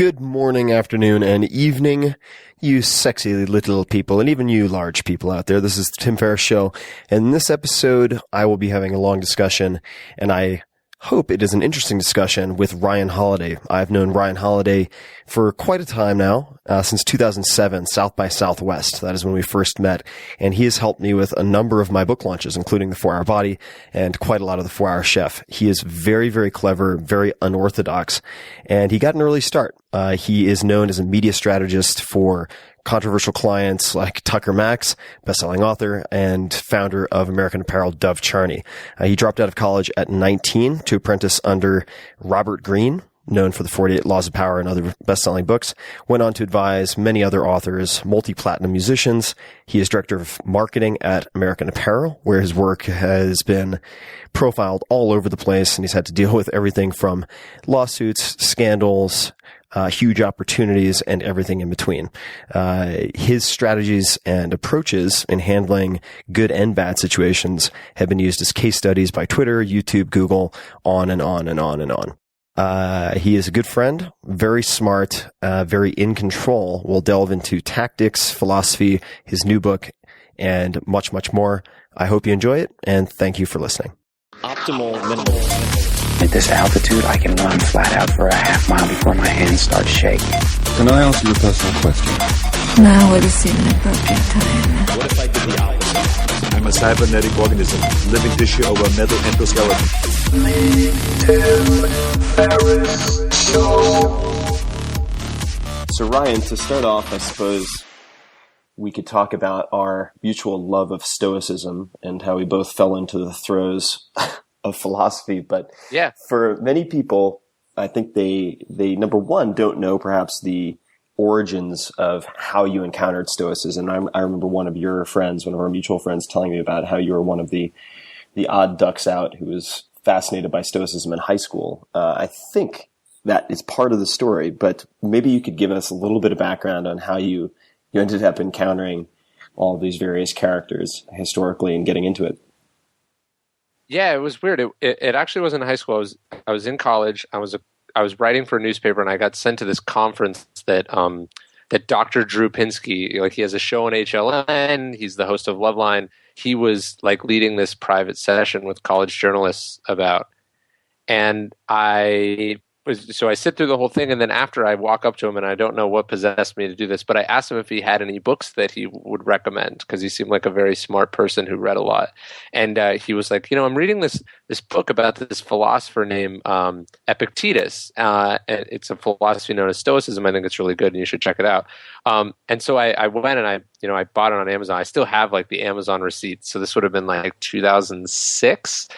Good morning, afternoon, and evening, you sexy little people, and even you large people out there. This is the Tim Ferriss Show, and in this episode, I will be having a long discussion, and I hope it is an interesting discussion with Ryan Holiday. I've known Ryan Holiday for quite a time now, since 2007, South by Southwest. That is when we first met, and he has helped me with a number of my book launches, including The 4-Hour Body and quite a lot of The 4-Hour Chef. He is very, very clever, very unorthodox, and he got an early start. He is known as a media strategist for controversial clients like Tucker Max, bestselling author and founder of American Apparel, Dov Charney. He dropped out of college at 19 to apprentice under Robert Greene, known for the 48 Laws of Power and other best-selling books, went on to advise many other authors, multi-platinum musicians. He is director of marketing at American Apparel, where his work has been profiled all over the place, and he's had to deal with everything from lawsuits, scandals, huge opportunities, and everything in between. His strategies and approaches in handling good and bad situations have been used as case studies by Twitter, YouTube, Google, on and on and on and on. He is a good friend, very smart, very in control. We'll delve into tactics, philosophy, his new book, and much, much more. I hope you enjoy it, and thank you for listening. Optimal minimal. At this altitude, I can run flat out for a half mile before my hands start shaking. Can I ask you a personal question? Now would seem an appropriate time. What if I did the opposite? I'm a cybernetic organism, living tissue over a metal endoskeleton. So Ryan, to start off, I suppose we could talk about our mutual love of Stoicism and how we both fell into the throes of philosophy. But yeah, for many people, I think they number one, don't know perhaps the origins of how you encountered Stoicism. I remember one of our mutual friends telling me about how you were one of the odd ducks out who was fascinated by Stoicism in high school. I think that is part of the story, but maybe you could give us a little bit of background on how you ended up encountering all these various characters historically and getting into it. Yeah, it was weird. It actually wasn't in high school. I was in college. I was writing for a newspaper, and I got sent to this conference that Dr. Drew Pinsky, like, he has a show on HLN. He's the host of Loveline. He was like leading this private session with college journalists about, and so I sit through the whole thing, and then after I walk up to him, and I don't know what possessed me to do this, but I asked him if he had any books that he would recommend, because he seemed like a very smart person who read a lot. And he was like, I'm reading this book about this philosopher named Epictetus. And it's a philosophy known as Stoicism. I think it's really good, and you should check it out. And so I went and I bought it on Amazon. I still have like the Amazon receipt. So this would have been like 2006.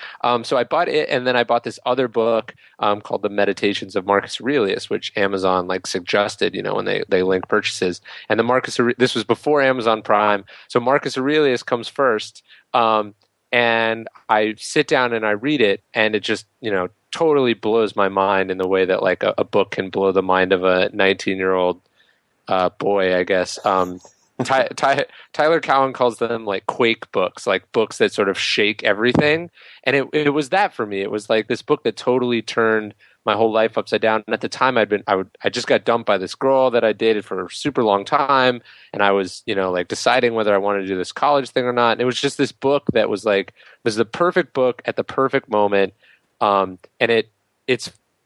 So I bought it, and then I bought this other book called The Meditations of Marcus Aurelius, which Amazon like suggested, when they link purchases. And this was before Amazon Prime. So Marcus Aurelius comes first. And I sit down and I read it, and it just, totally blows my mind in the way that like a book can blow the mind of a 19-year-old boy, I guess. Tyler Cowen calls them like quake books, like books that sort of shake everything. And it was that for me. It was like this book that totally turned my whole life upside down. And at the time I just got dumped by this girl that I dated for a super long time. And I was, like deciding whether I wanted to do this college thing or not. And it was just this book that was the perfect book at the perfect moment. And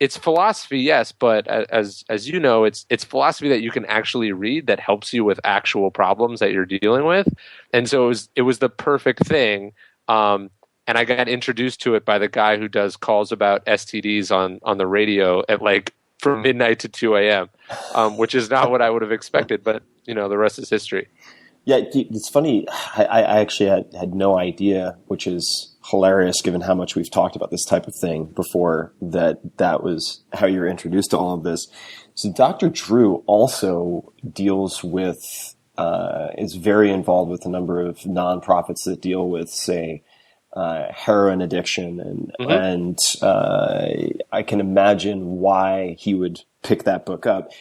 it's philosophy, yes, but as you know, it's philosophy that you can actually read that helps you with actual problems that you're dealing with. And so it was the perfect thing. And I got introduced to it by the guy who does calls about STDs on the radio at like from midnight to 2 a.m., which is not what I would have expected, but the rest is history. Yeah, it's funny. I actually had no idea, which is hilarious given how much we've talked about this type of thing before, that was how you were introduced to all of this. So Dr. Drew also deals with, is very involved with a number of nonprofits that deal with, say, heroin addiction, and I can imagine why he would pick that book up.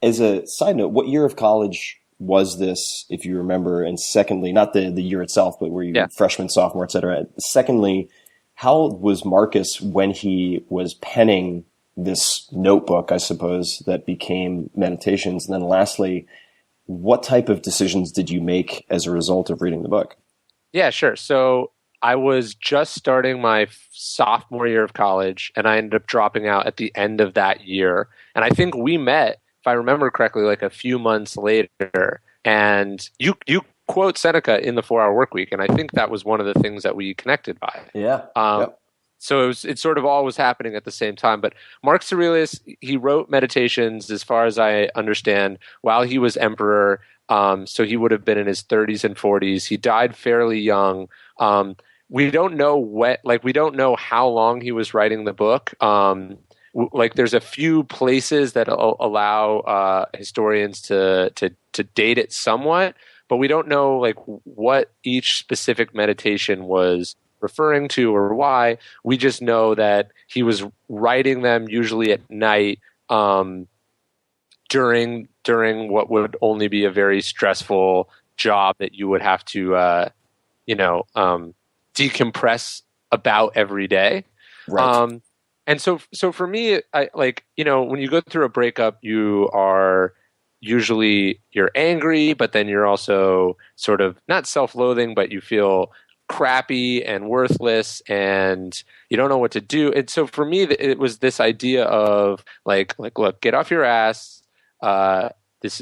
As a side note, what year of college was this, if you remember? And secondly, not the year itself, but were you freshman, sophomore, et cetera? Secondly, how was Marcus when he was penning this notebook, I suppose, that became Meditations? And then lastly, what type of decisions did you make as a result of reading the book? Yeah, sure. So I was just starting my sophomore year of college, and I ended up dropping out at the end of that year. And I think we met, if I remember correctly, like a few months later. And you quote Seneca in the 4-Hour Workweek, and I think that was one of the things that we connected by. Yeah. Yep. So it sort of all was happening at the same time. But Marcus Aurelius, he wrote Meditations, as far as I understand, while he was emperor. So he would have been in his 30s and 40s. He died fairly young. We don't know we don't know how long he was writing the book. There's a few places that allow historians to date it somewhat, but we don't know like what each specific meditation was referring to or why. We just know that he was writing them usually at night during what would only be a very stressful job that you would have to decompress about every day. Right. And so for me, when you go through a breakup, you're angry, but then you're also sort of not self-loathing, but you feel crappy and worthless and you don't know what to do. And so for me, it was this idea of like, look, get off your ass. This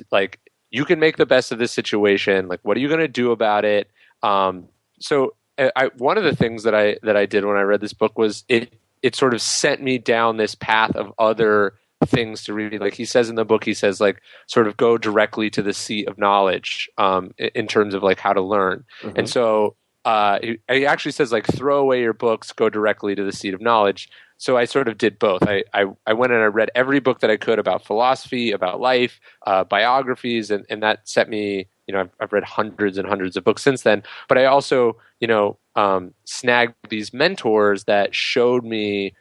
you can make the best of this situation. Like, what are you going to do about it? So one of the things that I did when I read this book was it sort of sent me down this path of other things to read. Like he says in the book, he says like sort of go directly to the seat of knowledge in terms of like how to learn. Mm-hmm. And so he actually says like throw away your books, go directly to the seat of knowledge. So I sort of did both. I went and I read every book that I could about philosophy, about life, biographies, and that set me, I've read hundreds and hundreds of books since then. But I also, snagged these mentors that showed me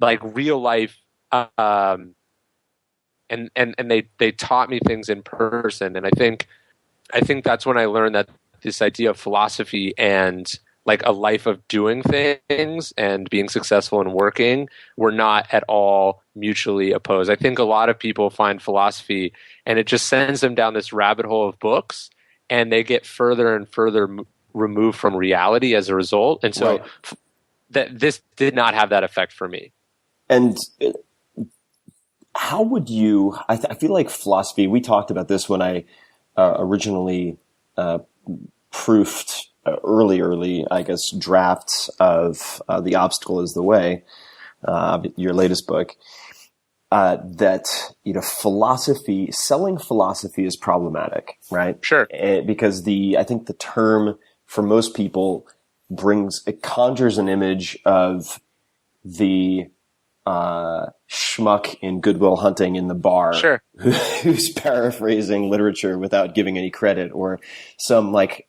like real life, and they taught me things in person. And I think that's when I learned that this idea of philosophy and like a life of doing things and being successful and working were not at all mutually opposed. I think a lot of people find philosophy and it just sends them down this rabbit hole of books and they get further and further removed from reality as a result. And so this did not have that effect for me. And how would you, I feel like philosophy, we talked about this when I originally proofed early, I guess, drafts of The Obstacle is the Way, your latest book, that, selling philosophy is problematic, right? Sure. Because I think the term for most people it conjures an image of the schmuck in Good Will Hunting in the bar, sure, who's paraphrasing literature without giving any credit, or some like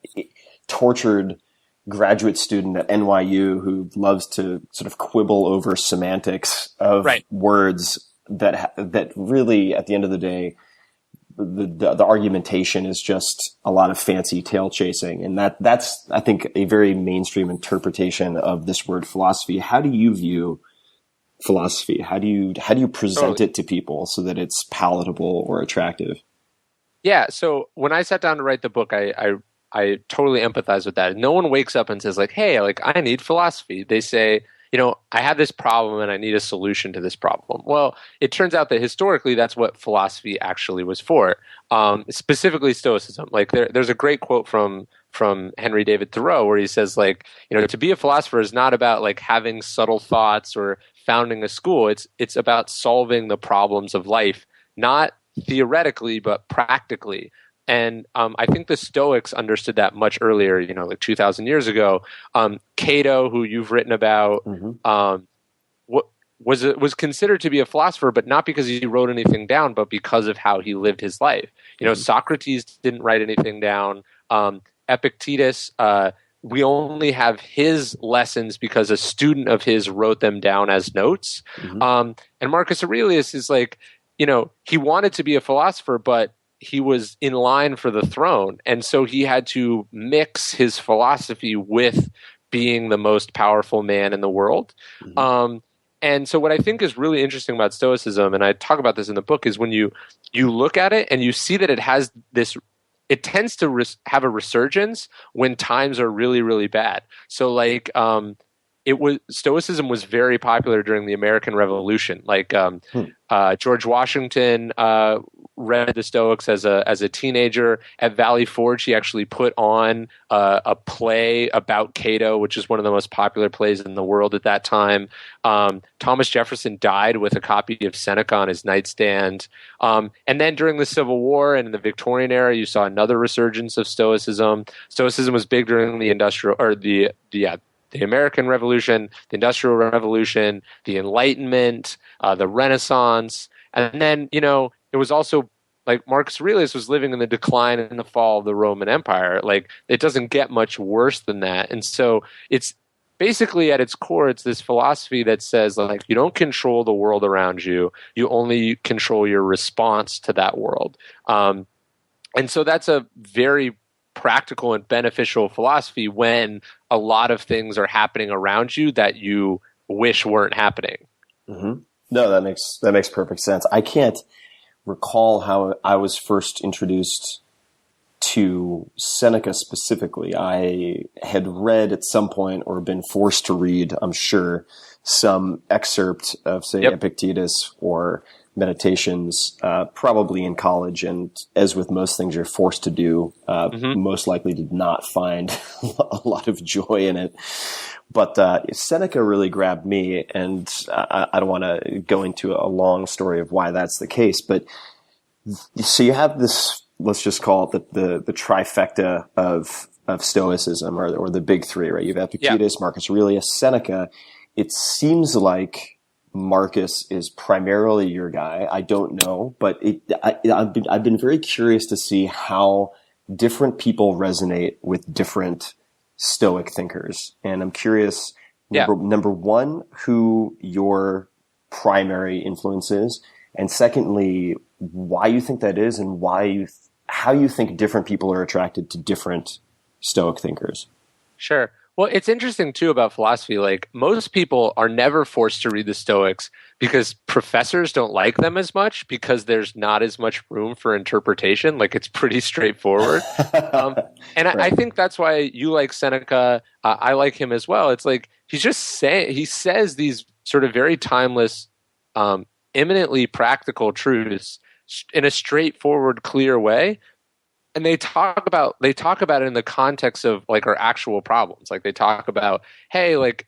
tortured graduate student at NYU who loves to sort of quibble over semantics of words that really, at the end of the day, the argumentation is just a lot of fancy tail chasing. And that's, I think, a very mainstream interpretation of this word philosophy. How do you view philosophy? How do you present it to people so that it's palatable or attractive? Yeah. So when I sat down to write the book, I totally empathize with that. No one wakes up and says like, hey, like I need philosophy. They say, I have this problem and I need a solution to this problem. Well, it turns out that historically that's what philosophy actually was for, specifically Stoicism. Like there's a great quote from Henry David Thoreau where he says like, to be a philosopher is not about like having subtle thoughts or founding a school. It's about solving the problems of life, not theoretically, but practically. And I think the Stoics understood that much earlier, like 2,000 years ago. Cato, who you've written about, was considered to be a philosopher, but not because he wrote anything down, but because of how he lived his life. Socrates didn't write anything down. Epictetus, we only have his lessons because a student of his wrote them down as notes. And Marcus Aurelius is like, he wanted to be a philosopher, but he was in line for the throne. And so he had to mix his philosophy with being the most powerful man in the world. And so what I think is really interesting about Stoicism, and I talk about this in the book, is when you look at it and you see that it has this, it tends to have a resurgence when times are really, really bad. So like Stoicism was very popular during the American Revolution. Like George Washington read the Stoics as a teenager. At Valley Forge, he actually put on a play about Cato, which is one of the most popular plays in the world at that time. Thomas Jefferson died with a copy of Seneca on his nightstand. And then during the Civil War and in the Victorian era, you saw another resurgence of Stoicism. Stoicism was big during the the American Revolution, the Industrial Revolution, the Enlightenment, the Renaissance. And then, it was also like Marcus Aurelius was living in the decline and the fall of the Roman Empire. Like, it doesn't get much worse than that. And so it's basically at its core, it's this philosophy that says, like, you don't control the world around you. You only control your response to that world. And so that's a very practical and beneficial philosophy when a lot of things are happening around you that you wish weren't happening. Mm-hmm. No, that makes perfect sense. I can't recall how I was first introduced to Seneca specifically. I had read at some point, or been forced to read, I'm sure, some excerpt of, say, Epictetus or Meditations, probably in college, and as with most things you're forced to do, most likely did not find a lot of joy in it. But Seneca really grabbed me, and I don't want to go into a long story of why that's the case. But so you have this, let's just call it the trifecta of Stoicism, or the big three, right? You have Epictetus, Marcus Aurelius, Seneca. It seems like Marcus is primarily your guy. I don't know, but I've been very curious to see how different people resonate with different Stoic thinkers. And I'm curious, number one, who your primary influence is, and secondly, why you think that is, and how you think different people are attracted to different Stoic thinkers. Sure. Well, it's interesting, too, about philosophy. Like, most people are never forced to read the Stoics because professors don't like them as much, because there's not as much room for interpretation. Like, it's pretty straightforward. And right. I think that's why you like Seneca. I like him as well. It's like he says these sort of very timeless, eminently practical truths in a straightforward, clear way. And they talk about it in the context of like our actual problems. Like, they talk about, hey, like,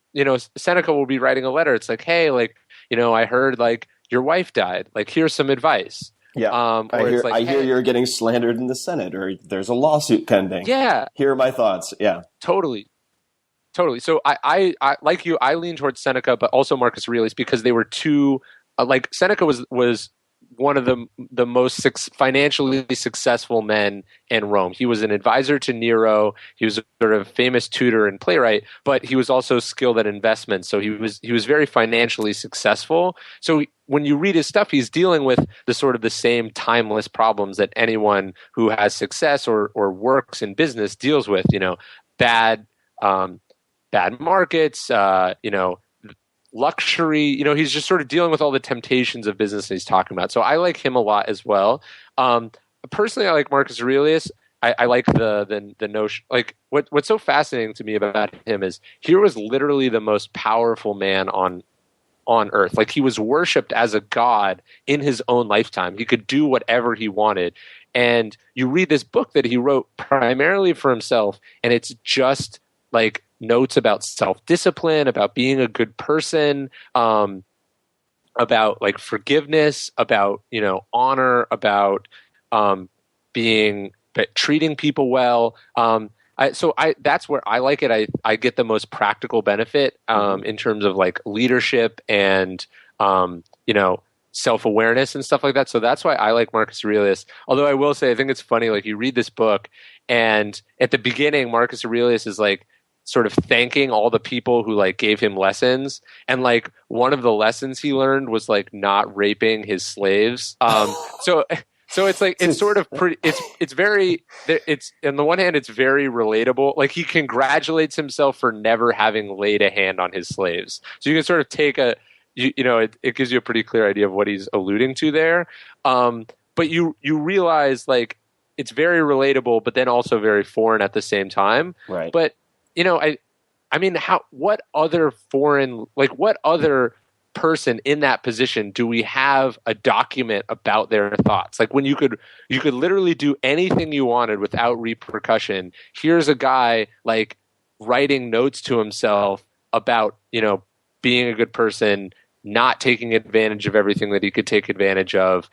Seneca will be writing a letter. It's like, hey, like, I heard like your wife died. Like, here's some advice. Yeah. I hear you're getting slandered in the Senate, or there's a lawsuit pending. Yeah. Here are my thoughts. Yeah. Totally. So I like you, I lean towards Seneca, but also Marcus Aurelius, because they were two, like Seneca was one of the most financially successful men in Rome. He was an advisor to Nero. He was a sort of famous tutor and playwright, but he was also skilled at investments. So he was very financially successful. So when you read his stuff, he's dealing with the same timeless problems that anyone who has success or works in business deals with. Bad markets. Luxury, he's just sort of dealing with all the temptations of business that he's talking about. So I like him a lot as well. Personally, I like Marcus Aurelius. I like the notion, like what's so fascinating to me about him is he was literally the most powerful man on earth. Like, he was worshipped as a god in his own lifetime. He could do whatever he wanted. And you read this book that he wrote primarily for himself, and it's just like notes about self-discipline, about being a good person, about like forgiveness, about, honor, about treating people well. That's where I like it. I get the most practical benefit in terms of like leadership and, self-awareness and stuff like that. So that's why I like Marcus Aurelius. Although I will say, I think it's funny, like you read this book and at the beginning, Marcus Aurelius is like, sort of thanking all the people who like gave him lessons, and like one of the lessons he learned was like not raping his slaves. So it's like it's sort of pretty. It's very. It's on the one hand, it's very relatable. Like, he congratulates himself for never having laid a hand on his slaves. So you can sort of take it gives you a pretty clear idea of what he's alluding to there. But you realize like it's very relatable, but then also very foreign at the same time. Right. But what other person in that position do we have a document about their thoughts? Like when you could literally do anything you wanted without repercussion. Here's a guy like writing notes to himself about, being a good person, not taking advantage of everything that he could take advantage of,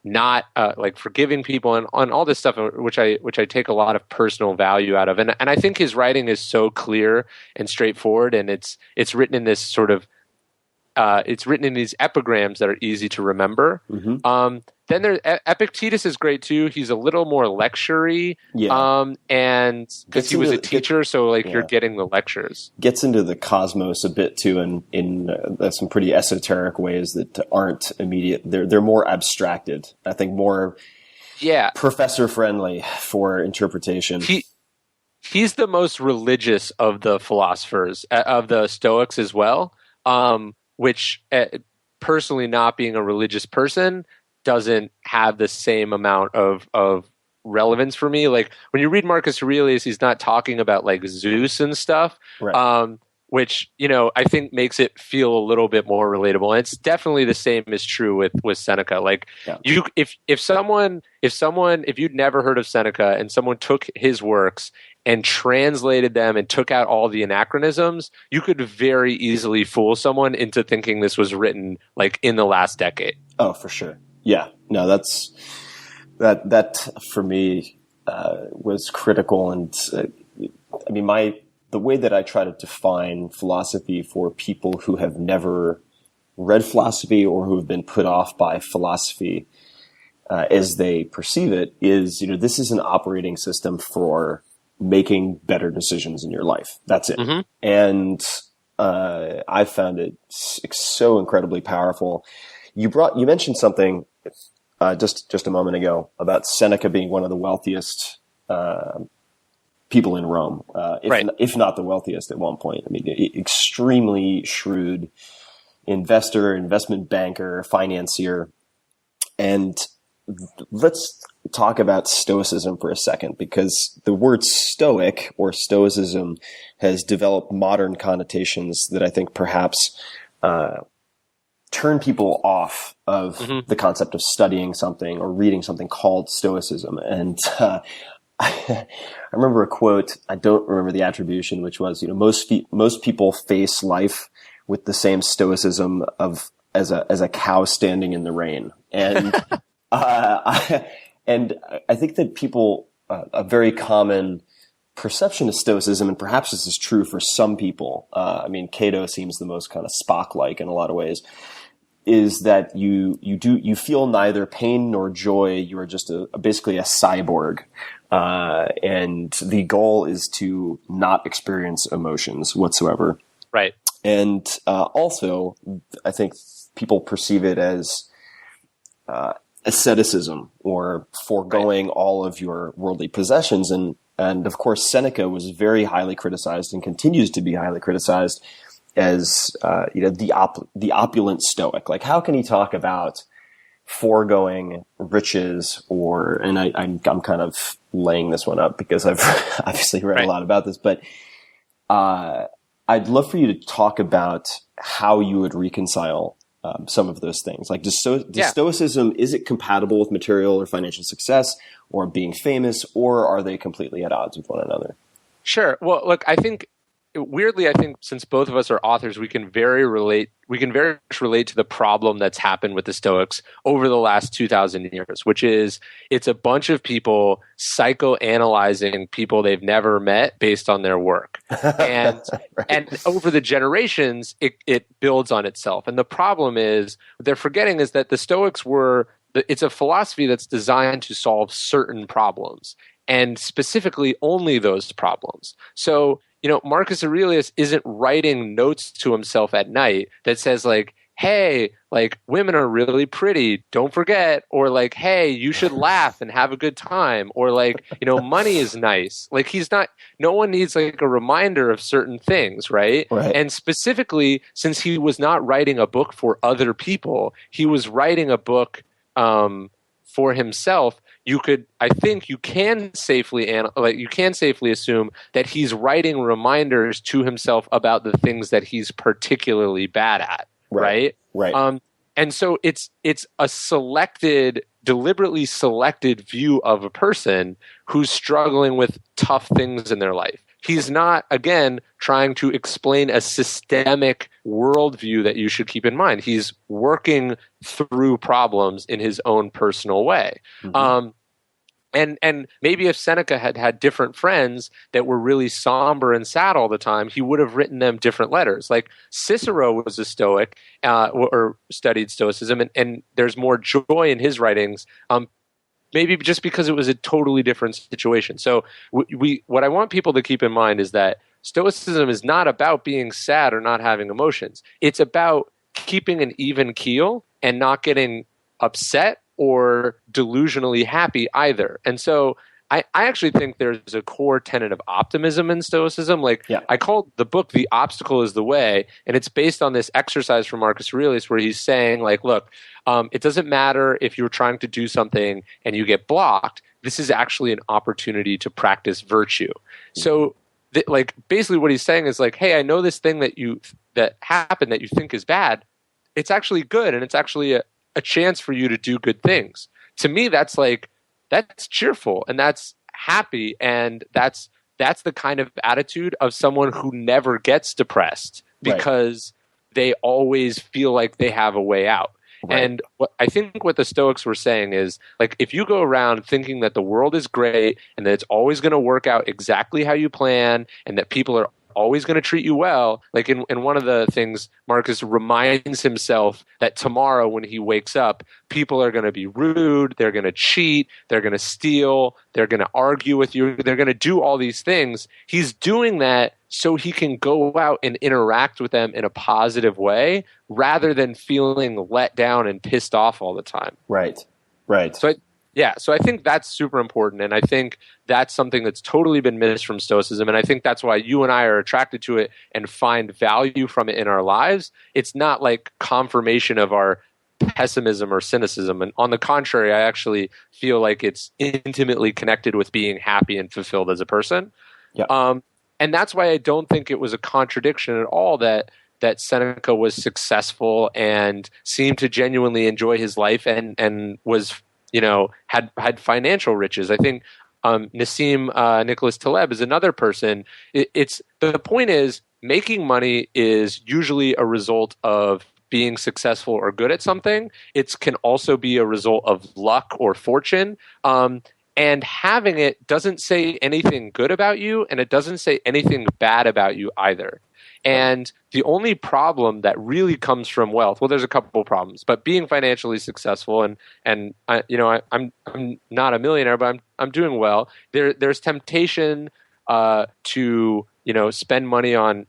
not like forgiving people and on all this stuff, which I take a lot of personal value out of. And I think his writing is so clear and straightforward, and it's written in this sort of it's written in these epigrams that are easy to remember. Mm-hmm. Then there's Epictetus is great too. He's a little more lecture-y, and because he was a teacher, so like you're getting the lectures. Gets into the cosmos a bit too, in some pretty esoteric ways that aren't immediate. They're more abstracted. I think more professor friendly for interpretation. He's the most religious of the philosophers, of the Stoics as well. Which personally, not being a religious person, doesn't have the same amount of relevance for me. Like when you read Marcus Aurelius, he's not talking about like Zeus and stuff, right. Which I think makes it feel a little bit more relatable. And it's definitely the same is true with Seneca. Like if you'd never heard of Seneca and someone took his works and translated them and took out all the anachronisms, you could very easily fool someone into thinking this was written like in the last decade. Oh, for sure. Yeah. No, that for me was critical. And the way that I try to define philosophy for people who have never read philosophy or who have been put off by philosophy as they perceive it is, this is an operating system for making better decisions in your life. That's it. Mm-hmm. And I found it so incredibly powerful. You mentioned something just a moment ago about Seneca being one of the wealthiest people in Rome, if not the wealthiest at one point. I mean, extremely shrewd investor, investment banker, financier. And let's talk about Stoicism for a second, because the word Stoic or Stoicism has developed modern connotations that I think perhaps turn people off of the concept of studying something or reading something called Stoicism. And I remember a quote, I don't remember the attribution, which was, most people face life with the same stoicism as a cow standing in the rain. And and I think that people, a very common perception of stoicism, and perhaps this is true for some people, Cato seems the most kind of Spock-like in a lot of ways, is that you feel neither pain nor joy. You are just basically a cyborg. And the goal is to not experience emotions whatsoever. Right. And also, I think people perceive it as asceticism or foregoing all of your worldly possessions. And of course, Seneca was very highly criticized and continues to be highly criticized as the opulent Stoic. Like, how can he talk about foregoing riches? And I'm kind of laying this one up because I've obviously read a lot about this, but I'd love for you to talk about how you would reconcile some of those things. Like, does Stoicism, is it compatible with material or financial success or being famous, or are they completely at odds with one another? Sure. Well, look, I think since both of us are authors, we can very much relate to the problem that's happened with the Stoics over the last 2,000 years, which is it's a bunch of people psychoanalyzing people they've never met based on their work. And and over the generations, it builds on itself. And the problem is, what they're forgetting is that the Stoics it's a philosophy that's designed to solve certain problems, and specifically only those problems. So, Marcus Aurelius isn't writing notes to himself at night that says like, hey, like women are really pretty, don't forget, or like, hey, you should laugh and have a good time, or like, money is nice. Like no one needs like a reminder of certain things, right? Right. And specifically, since he was not writing a book for other people, he was writing a book for himself. I think you can safely assume that he's writing reminders to himself about the things that he's particularly bad at, right? Right. And so it's a deliberately selected view of a person who's struggling with tough things in their life. He's not, again, trying to explain a systemic worldview that you should keep in mind. He's working through problems in his own personal way. Mm-hmm. And maybe if Seneca had had different friends that were really somber and sad all the time, he would have written them different letters. Like Cicero was a Stoic or studied Stoicism, and there's more joy in his writings. Maybe just because it was a totally different situation. So what I want people to keep in mind is that Stoicism is not about being sad or not having emotions. It's about keeping an even keel and not getting upset or delusionally happy either. And so I actually think there's a core tenet of optimism in Stoicism. I called the book The Obstacle is the Way, and it's based on this exercise from Marcus Aurelius where he's saying, like, look, it doesn't matter if you're trying to do something and you get blocked. This is actually an opportunity to practice virtue. So basically what he's saying is like, hey, I know this thing that happened that you think is bad. It's actually good, and it's actually a chance for you to do good things. To me, that's cheerful and that's happy, and that's the kind of attitude of someone who never gets depressed because they always feel like they have a way out. Right. And I think what the Stoics were saying is, like, if you go around thinking that the world is great and that it's always going to work out exactly how you plan and that people are always going to treat you well, like in one of the things, Marcus reminds himself that tomorrow when he wakes up, people are going to be rude, they're going to cheat, they're going to steal, they're going to argue with you, they're going to do all these things. He's doing that so he can go out and interact with them in a positive way rather than feeling let down and pissed off all the time. Right. So I think that's super important, and I think that's something that's totally been missed from Stoicism, and I think that's why you and I are attracted to it and find value from it in our lives. It's not like confirmation of our pessimism or cynicism, and on the contrary, I actually feel like it's intimately connected with being happy and fulfilled as a person. Yeah. And that's why I don't think it was a contradiction at all that Seneca was successful and seemed to genuinely enjoy his life and was, had financial riches. I think Nassim Nicholas Taleb is another person. The point is, making money is usually a result of being successful or good at something. It can also be a result of luck or fortune. And having it doesn't say anything good about you, and it doesn't say anything bad about you either. And the only problem that really comes from wealth, well, there's a couple problems, but being financially successful and I'm not a millionaire, but I'm doing well. There's temptation to spend money on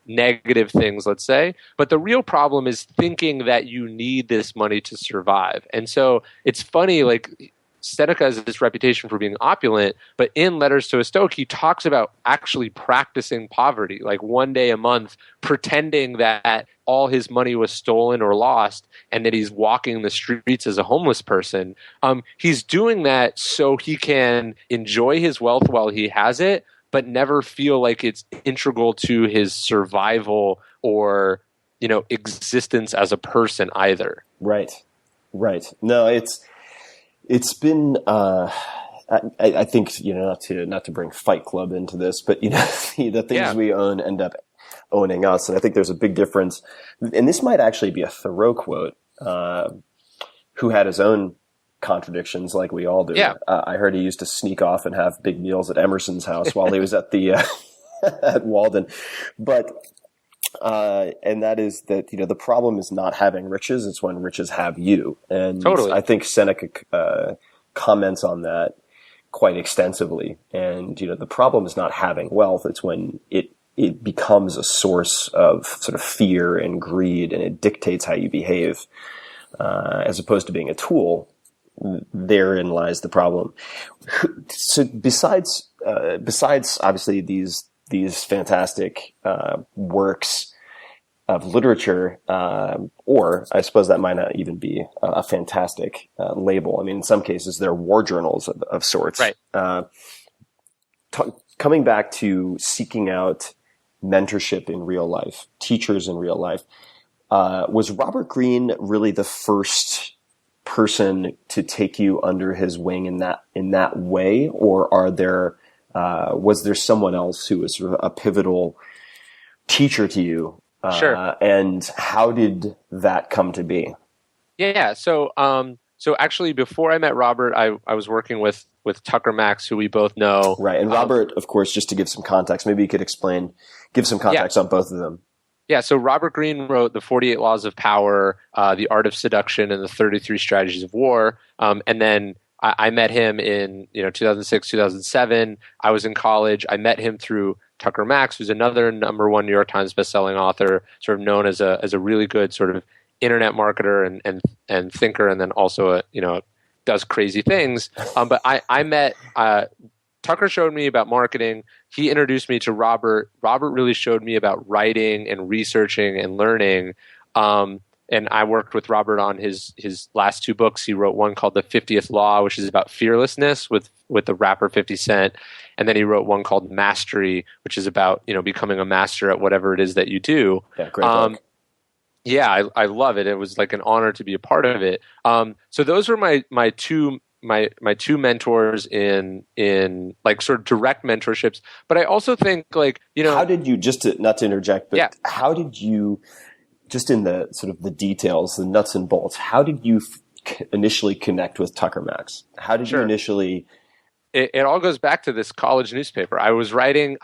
negative things, let's say. But the real problem is thinking that you need this money to survive. And so it's funny, like, Seneca has this reputation for being opulent, but in Letters to a Stoic, he talks about actually practicing poverty, like one day a month, pretending that all his money was stolen or lost and that he's walking the streets as a homeless person. He's doing that so he can enjoy his wealth while he has it, but never feel like it's integral to his survival or, existence as a person either. Right. No, it's been, I think, not to bring Fight Club into this, but, the things we own end up owning us. And I think there's a big difference. And this might actually be a Thoreau quote, who had his own contradictions like we all do. Yeah. I heard he used to sneak off and have big meals at Emerson's house while he was at the, at Walden. But, and that is that, the problem is not having riches. It's when riches have you. And totally. I think Seneca comments on that quite extensively. And, the problem is not having wealth. It's when it it becomes a source of sort of fear and greed, and it dictates how you behave, as opposed to being a tool. Therein lies the problem. So besides obviously these fantastic works of literature, or I suppose that might not even be a fantastic label. I mean, in some cases, they're war journals of sorts. Right. Coming back to seeking out mentorship in real life, teachers in real life, was Robert Greene really the first person to take you under his wing in that way, or was there someone else who was sort of a pivotal teacher to you? Sure. And how did that come to be? Yeah. So actually, before I met Robert, I was working with Tucker Max, who we both know. Right. And Robert, of course, just to give some context, maybe you could give some context on both of them. Yeah, so Robert Greene wrote The 48 Laws of Power, The Art of Seduction, and The 33 Strategies of War. And then I met him in 2006, 2007. I was in college. I met him through Tucker Max, who's another #1 New York Times bestselling author, sort of known as a really good sort of internet marketer and thinker, and then also does crazy things. But I met Tucker showed me about marketing. He introduced me to Robert. Robert really showed me about writing and researching and learning. And I worked with Robert on his last 2 books. He wrote one called The 50th Law, which is about fearlessness with the rapper 50 Cent. And then he wrote one called Mastery, which is about, becoming a master at whatever it is that you do. Yeah, great book. Yeah, I love it. It was like an honor to be a part of it. So those were my two mentors in like sort of direct mentorships. But I also think how did you, not to interject, but how did you, just in the sort of the details, the nuts and bolts, how did you initially connect with Tucker Max? How did you initially? It all goes back to this college newspaper. I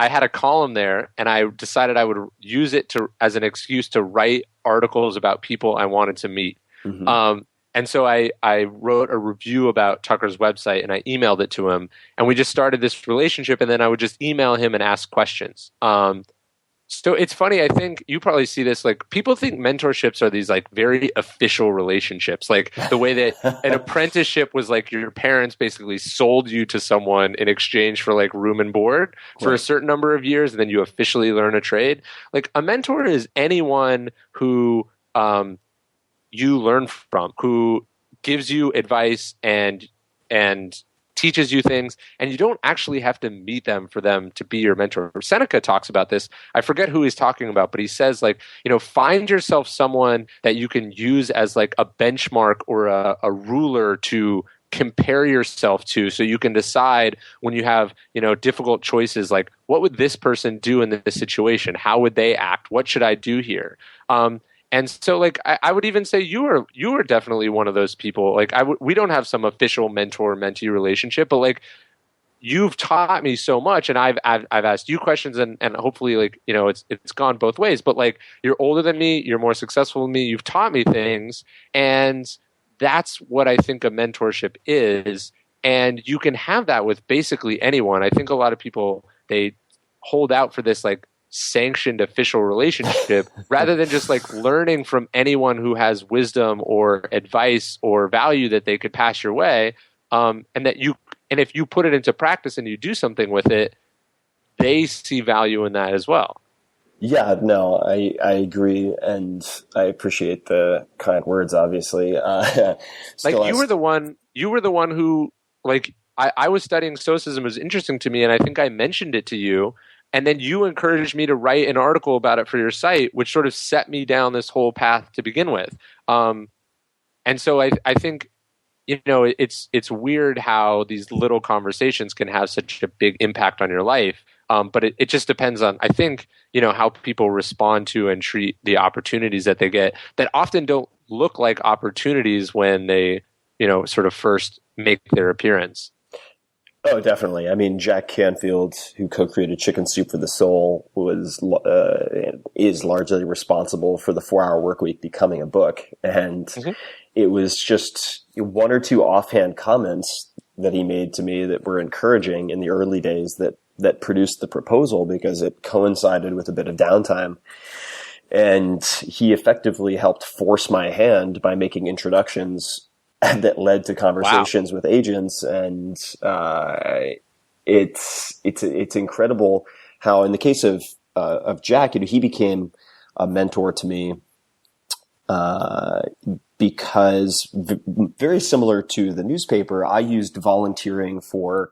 had a column there, and I decided I would use it as an excuse to write articles about people I wanted to meet. Mm-hmm. And so I wrote a review about Tucker's website, and I emailed it to him, and we just started this relationship, and then I would just email him and ask questions. So it's funny, I think you probably see this, like people think mentorships are these like very official relationships, like the way that an apprenticeship was like your parents basically sold you to someone in exchange for like room and board for a certain number of years, and then you officially learn a trade. Like a mentor is anyone who you learn from, who gives you advice and teaches you things, and you don't actually have to meet them for them to be your mentor. Seneca talks about this. I forget who he's talking about, but he says find yourself someone that you can use as like a benchmark or a ruler to compare yourself to, so you can decide when you have, difficult choices, like what would this person do in this situation? How would they act? What should I do here? And so, like, I would even say you were definitely one of those people. Like, we don't have some official mentor-mentee relationship, but like, you've taught me so much, and I've asked you questions, and hopefully, like, it's gone both ways. But like, you're older than me, you're more successful than me, you've taught me things, and that's what I think a mentorship is. And you can have that with basically anyone. I think a lot of people, they hold out for this like sanctioned official relationship rather than just like learning from anyone who has wisdom or advice or value that they could pass your way, and if you put it into practice and you do something with it, they see value in that as well. Yeah, no, I agree, and I appreciate the kind words, obviously. You were the one who, like, I was studying Stoicism. It was interesting to me, and I think I mentioned it to you. And then you encouraged me to write an article about it for your site, which sort of set me down this whole path to begin with. And so I think, it's weird how these little conversations can have such a big impact on your life. But it just depends on, I think, how people respond to and treat the opportunities that they get that often don't look like opportunities when they, sort of first make their appearance. Oh, definitely. I mean, Jack Canfield, who co-created Chicken Soup for the Soul, is largely responsible for the 4-Hour Workweek becoming a book. And it was just one or two offhand comments that he made to me that were encouraging in the early days that that produced the proposal because it coincided with a bit of downtime. And he effectively helped force my hand by making introductions that led to conversations with agents. And it's incredible how, in the case of Jack, he became a mentor to me because very similar to the newspaper, I used volunteering for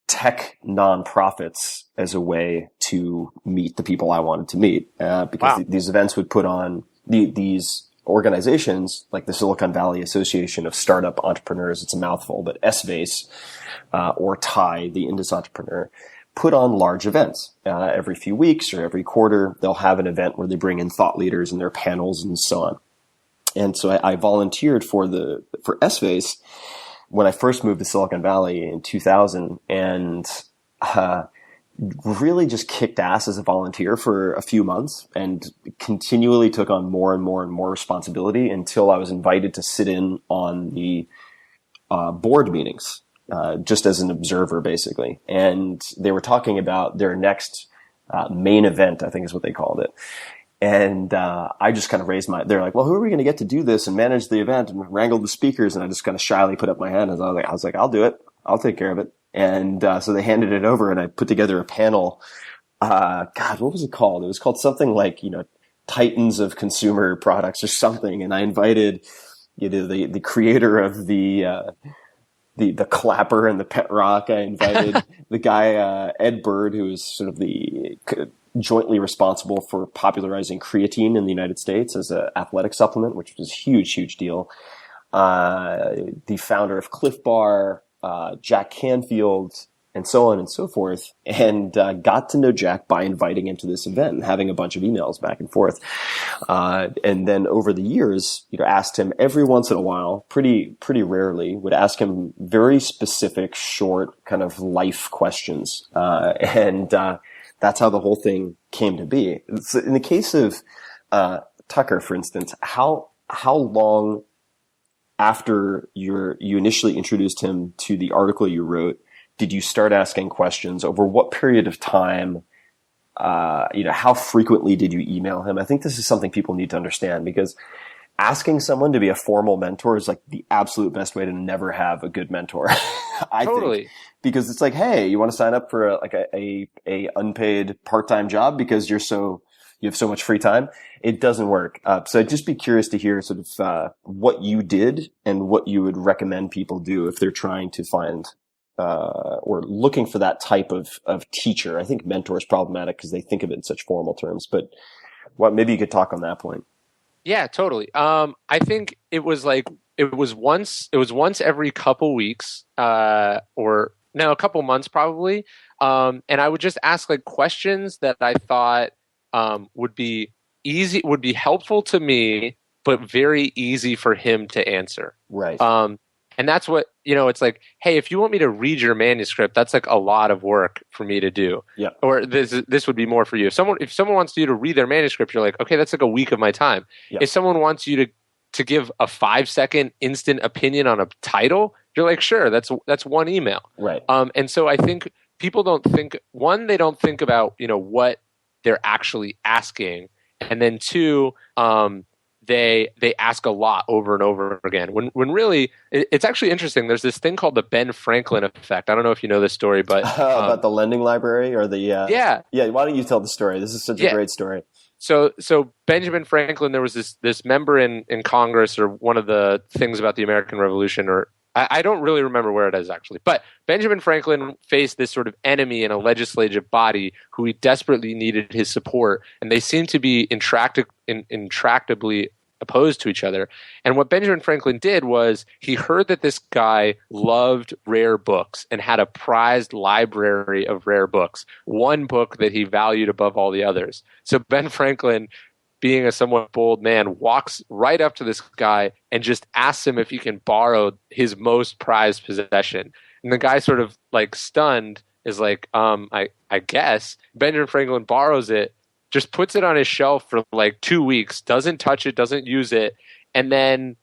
tech nonprofits as a way to meet the people I wanted to meet, because these events would put on these organizations like the Silicon Valley Association of Startup Entrepreneurs. It's a mouthful, but SVACE, or TIE, the Indus Entrepreneur, put on large events. Every few weeks or every quarter, they'll have an event where they bring in thought leaders and their panels and so on. And so I volunteered for SVACE when I first moved to Silicon Valley in 2000, and really just kicked ass as a volunteer for a few months and continually took on more and more and more responsibility until I was invited to sit in on the board meetings, just as an observer, basically. And they were talking about their next main event, I think is what they called it. And I just kind of they're like, well, who are we going to get to do this and manage the event and wrangle the speakers? And I just kind of shyly put up my hand. And I was like, I'll do it. I'll take care of it. And so they handed it over, and I put together a panel. God, what was it called? It was called something like, Titans of Consumer Products or something. And I invited the creator of the clapper and the pet rock. I invited the guy, Ed Bird, who is sort of the jointly responsible for popularizing creatine in the United States as an athletic supplement, which was a huge, huge deal. The founder of Cliff Bar, Jack Canfield, and so on and so forth, and got to know Jack by inviting him to this event and having a bunch of emails back and forth. And then over the years, asked him every once in a while, pretty rarely, would ask him very specific, short kind of life questions. And that's how the whole thing came to be. So in the case of Tucker, for instance, how long after you initially introduced him to the article you wrote did you start asking questions? Over what period of time? How frequently did you email him? I think this is something people need to understand, because asking someone to be a formal mentor is like the absolute best way to never have a good mentor. I think. Because it's like, hey, you want to sign up for a unpaid part-time job because you have so much free time? It doesn't work. So I'd just be curious to hear sort of what you did and what you would recommend people do if they're trying to find or looking for that type of teacher. I think mentor is problematic because they think of it in such formal terms, but maybe you could talk on that point. Yeah, totally. I think it was once every couple weeks, or no, a couple months probably. And I would just ask questions that I thought would be helpful to me, but very easy for him to answer. Right. And that's what, it's like, hey, if you want me to read your manuscript, that's like a lot of work for me to do. Yeah. Or this would be more for you. If someone wants you to read their manuscript, you're like, okay, that's like a week of my time. Yeah. If someone wants you to give a 5-second instant opinion on a title, you're like, sure, that's one email. Right. And so I think people don't think, one, they don't think about, what they're actually asking. And then two, they ask a lot over and over again. When really, it's actually interesting. There's this thing called the Ben Franklin effect. I don't know if you know this story, but about the lending library or the yeah. Why don't you tell the story? This is such a great story. So Benjamin Franklin, there was this member in Congress, or one of the things about the American Revolution, or I don't really remember where it is actually, but Benjamin Franklin faced this sort of enemy in a legislative body who he desperately needed his support, and they seemed to be intractably opposed to each other. And what Benjamin Franklin did was he heard that this guy loved rare books and had a prized library of rare books, one book that he valued above all the others. So Ben Franklin, being a somewhat bold man, walks right up to this guy and just asks him if he can borrow his most prized possession. And the guy, sort of like stunned, is like, I guess. Benjamin Franklin borrows it, just puts it on his shelf for like 2 weeks, doesn't touch it, doesn't use it, and then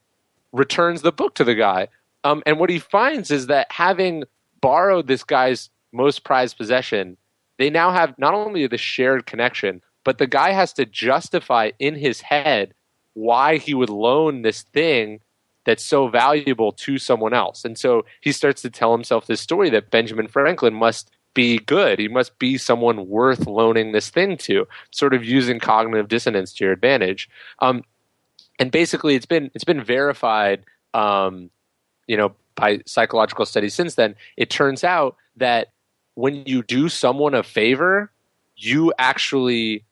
returns the book to the guy. And what he finds is that having borrowed this guy's most prized possession, they now have not only the shared connection, but the guy has to justify in his head why he would loan this thing that's so valuable to someone else. And so he starts to tell himself this story that Benjamin Franklin must be good. He must be someone worth loaning this thing to, sort of using cognitive dissonance to your advantage. And basically, it's been verified, by psychological studies since then. It turns out that when you do someone a favor, you actually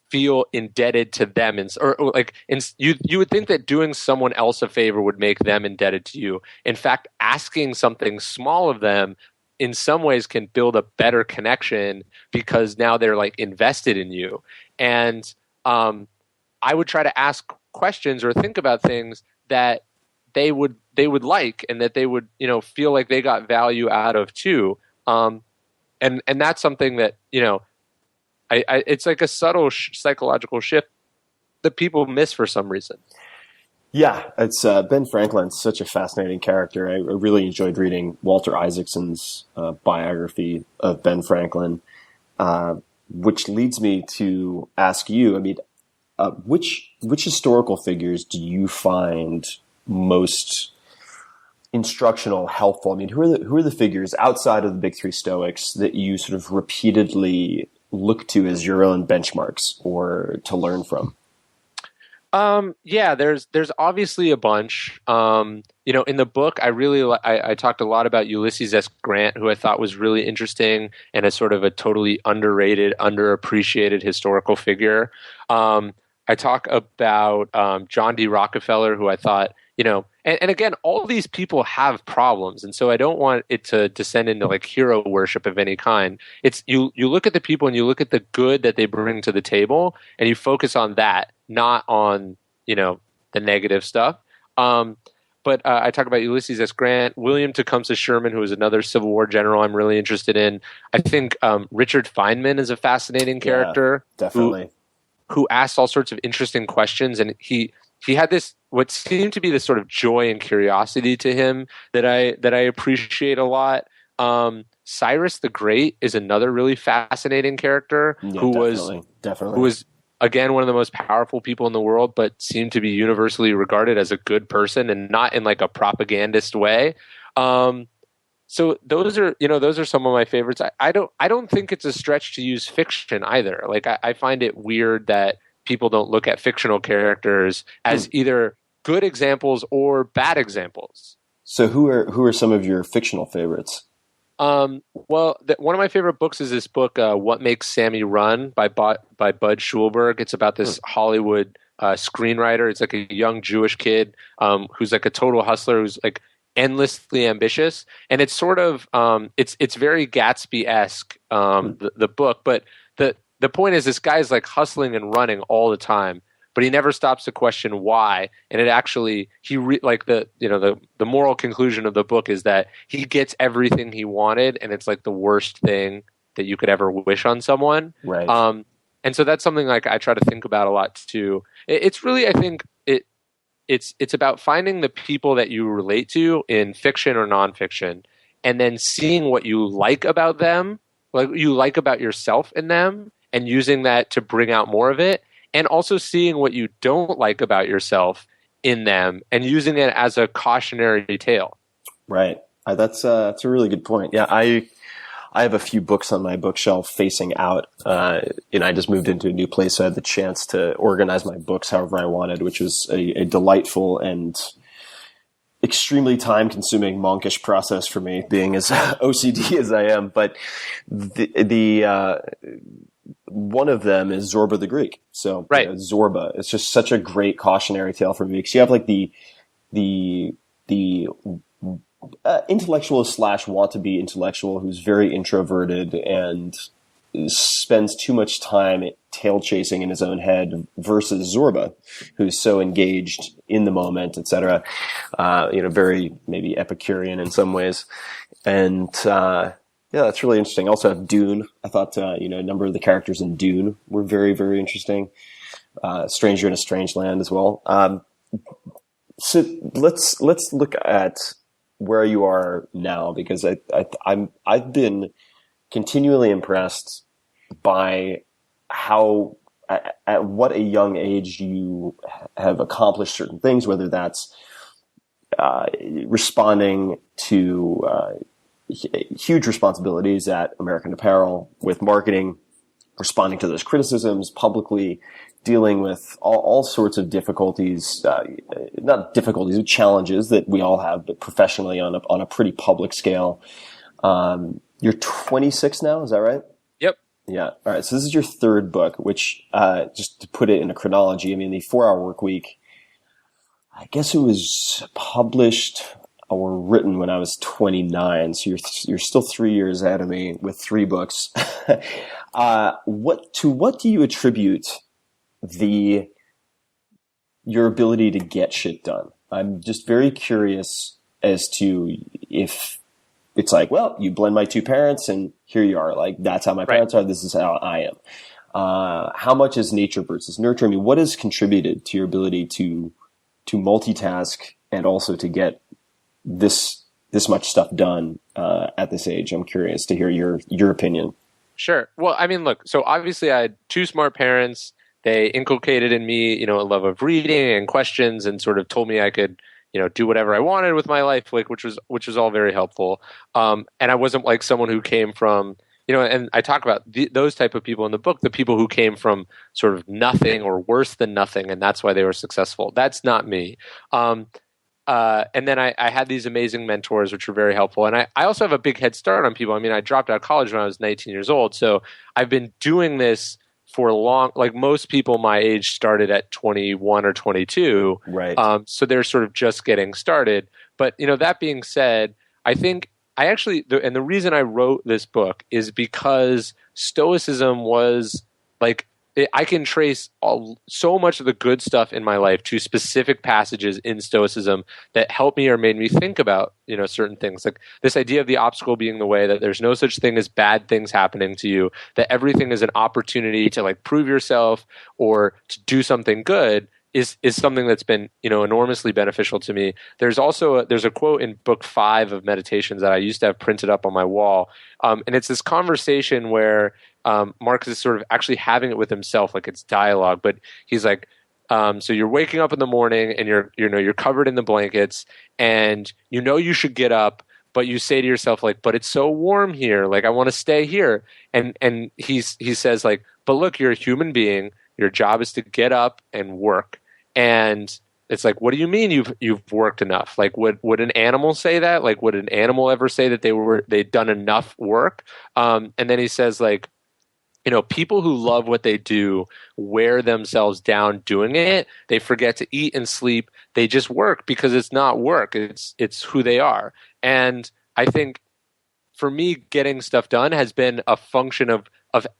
feel indebted to them, you would think that doing someone else a favor would make them indebted to you. In fact, asking something small of them in some ways can build a better connection because now they're like invested in you. And I would try to ask questions or think about things that they would like and that they would feel like they got value out of too. And that's something that it's like a subtle psychological shift that people miss for some reason. Yeah, it's Ben Franklin's such a fascinating character. I really enjoyed reading Walter Isaacson's biography of Ben Franklin, which leads me to ask you, I mean, which historical figures do you find most instructional, helpful? I mean, who are the figures outside of the big three Stoics that you sort of repeatedly look to as your own benchmarks or to learn from? There's obviously a bunch. In the book, I talked a lot about Ulysses S. Grant, who I thought was really interesting and is sort of a totally underrated, underappreciated historical figure. I talk about John D. Rockefeller, who I thought, and again, all these people have problems, and so I don't want it to descend into like hero worship of any kind. It's you look at the people and you look at the good that they bring to the table, and you focus on that, not on the negative stuff. But I talk about Ulysses S. Grant, William Tecumseh Sherman, who is another Civil War general I'm really interested in. I think Richard Feynman is a fascinating character. Yeah, definitely. Who asked all sorts of interesting questions, and he had this what seemed to be this sort of joy and curiosity to him that I appreciate a lot. Cyrus the Great is another really fascinating character who was again one of the most powerful people in the world, but seemed to be universally regarded as a good person and not in like a propagandist way. So those are some of my favorites. I don't think it's a stretch to use fiction either. Like I find it weird that people don't look at fictional characters as either good examples or bad examples. So who are some of your fictional favorites? One of my favorite books is this book, What Makes Sammy Run by Bud Schulberg. It's about this Hollywood screenwriter. It's like a young Jewish kid who's like a total hustler who's like endlessly ambitious, and it's sort of it's very Gatsby-esque, the book, but the point is this guy's like hustling and running all the time, but he never stops to question why. And it actually the moral conclusion of the book is that he gets everything he wanted, and it's like the worst thing that you could ever wish on someone. Right. And so that's something like I try to think about a lot too. It's really, I think it's about finding the people that you relate to in fiction or nonfiction, and then seeing what you like about them, like you like about yourself in them, and using that to bring out more of it, and also seeing what you don't like about yourself in them and using it as a cautionary tale. Right. That's a really good point. Yeah, I have a few books on my bookshelf facing out. I just moved into a new place, so I had the chance to organize my books however I wanted, which was a delightful and extremely time-consuming, monkish process for me, being as OCD as I am. But the one of them is Zorba the Greek. So right. Zorba. It's just such a great cautionary tale for me, because you have like the intellectual / want to be intellectual who's very introverted and spends too much time tail chasing in his own head, versus Zorba, who's so engaged in the moment, etc. Very maybe Epicurean in some ways. And yeah, that's really interesting. Also have Dune. I thought a number of the characters in Dune were very, very interesting. Stranger in a Strange Land as well. So let's look at where you are now, because I've been continually impressed by how, at what a young age you have accomplished certain things, whether that's responding to huge responsibilities at American Apparel with marketing, responding to those criticisms publicly, dealing with all sorts of difficulties, not difficulties, challenges that we all have, but professionally on a pretty public scale. You're 26 now, is that right? Yep. Yeah. All right. So this is your third book, which, just to put it in a chronology, I mean, the 4-Hour Workweek, I guess it was published or written when I was 29. So you're still 3 years ahead of me with 3 books. What do you attribute your ability to get shit done? I'm just very curious as to if it's like, well, you blend my 2 parents and here you are. Like, that's how my parents are. This is how I am. How much is nature versus nurture? I mean, what has contributed to your ability to multitask and also to get this much stuff done at this age? I'm curious to hear your opinion. Sure. Well, I mean, look, so obviously I had 2 smart parents. They inculcated in me, a love of reading and questions, and sort of told me I could, do whatever I wanted with my life, like, which was all very helpful. And I wasn't like someone who came from, and I talk about those type of people in the book, the people who came from sort of nothing or worse than nothing, and that's why they were successful. That's not me. And then I had these amazing mentors, which were very helpful. And I also have a big head start on people. I mean, I dropped out of college when I was 19 years old. So I've been doing this for long, like most people my age started at 21 or 22. Right. So they're sort of just getting started. But, that being said, I think and the reason I wrote this book is because Stoicism was like, I can trace so much of the good stuff in my life to specific passages in Stoicism that helped me or made me think about, certain things. Like this idea of the obstacle being the way, that there's no such thing as bad things happening to you, that everything is an opportunity to like prove yourself or to do something good is something that's been, enormously beneficial to me. There's also there's a quote in book 5 of Meditations that I used to have printed up on my wall. And it's this conversation where Marcus is sort of actually having it with himself, like it's dialogue, but he's like, so you're waking up in the morning and you're covered in the blankets and you should get up, but you say to yourself like, but it's so warm here. Like I want to stay here. And he says like, but look, you're a human being. Your job is to get up and work. And it's like, what do you mean you've worked enough? Like, would an animal say that? Like, would an animal ever say that they'd done enough work? And then he says like, people who love what they do wear themselves down doing it. They forget to eat and sleep. They just work because it's not work. It's who they are. And I think for me, getting stuff done has been a function of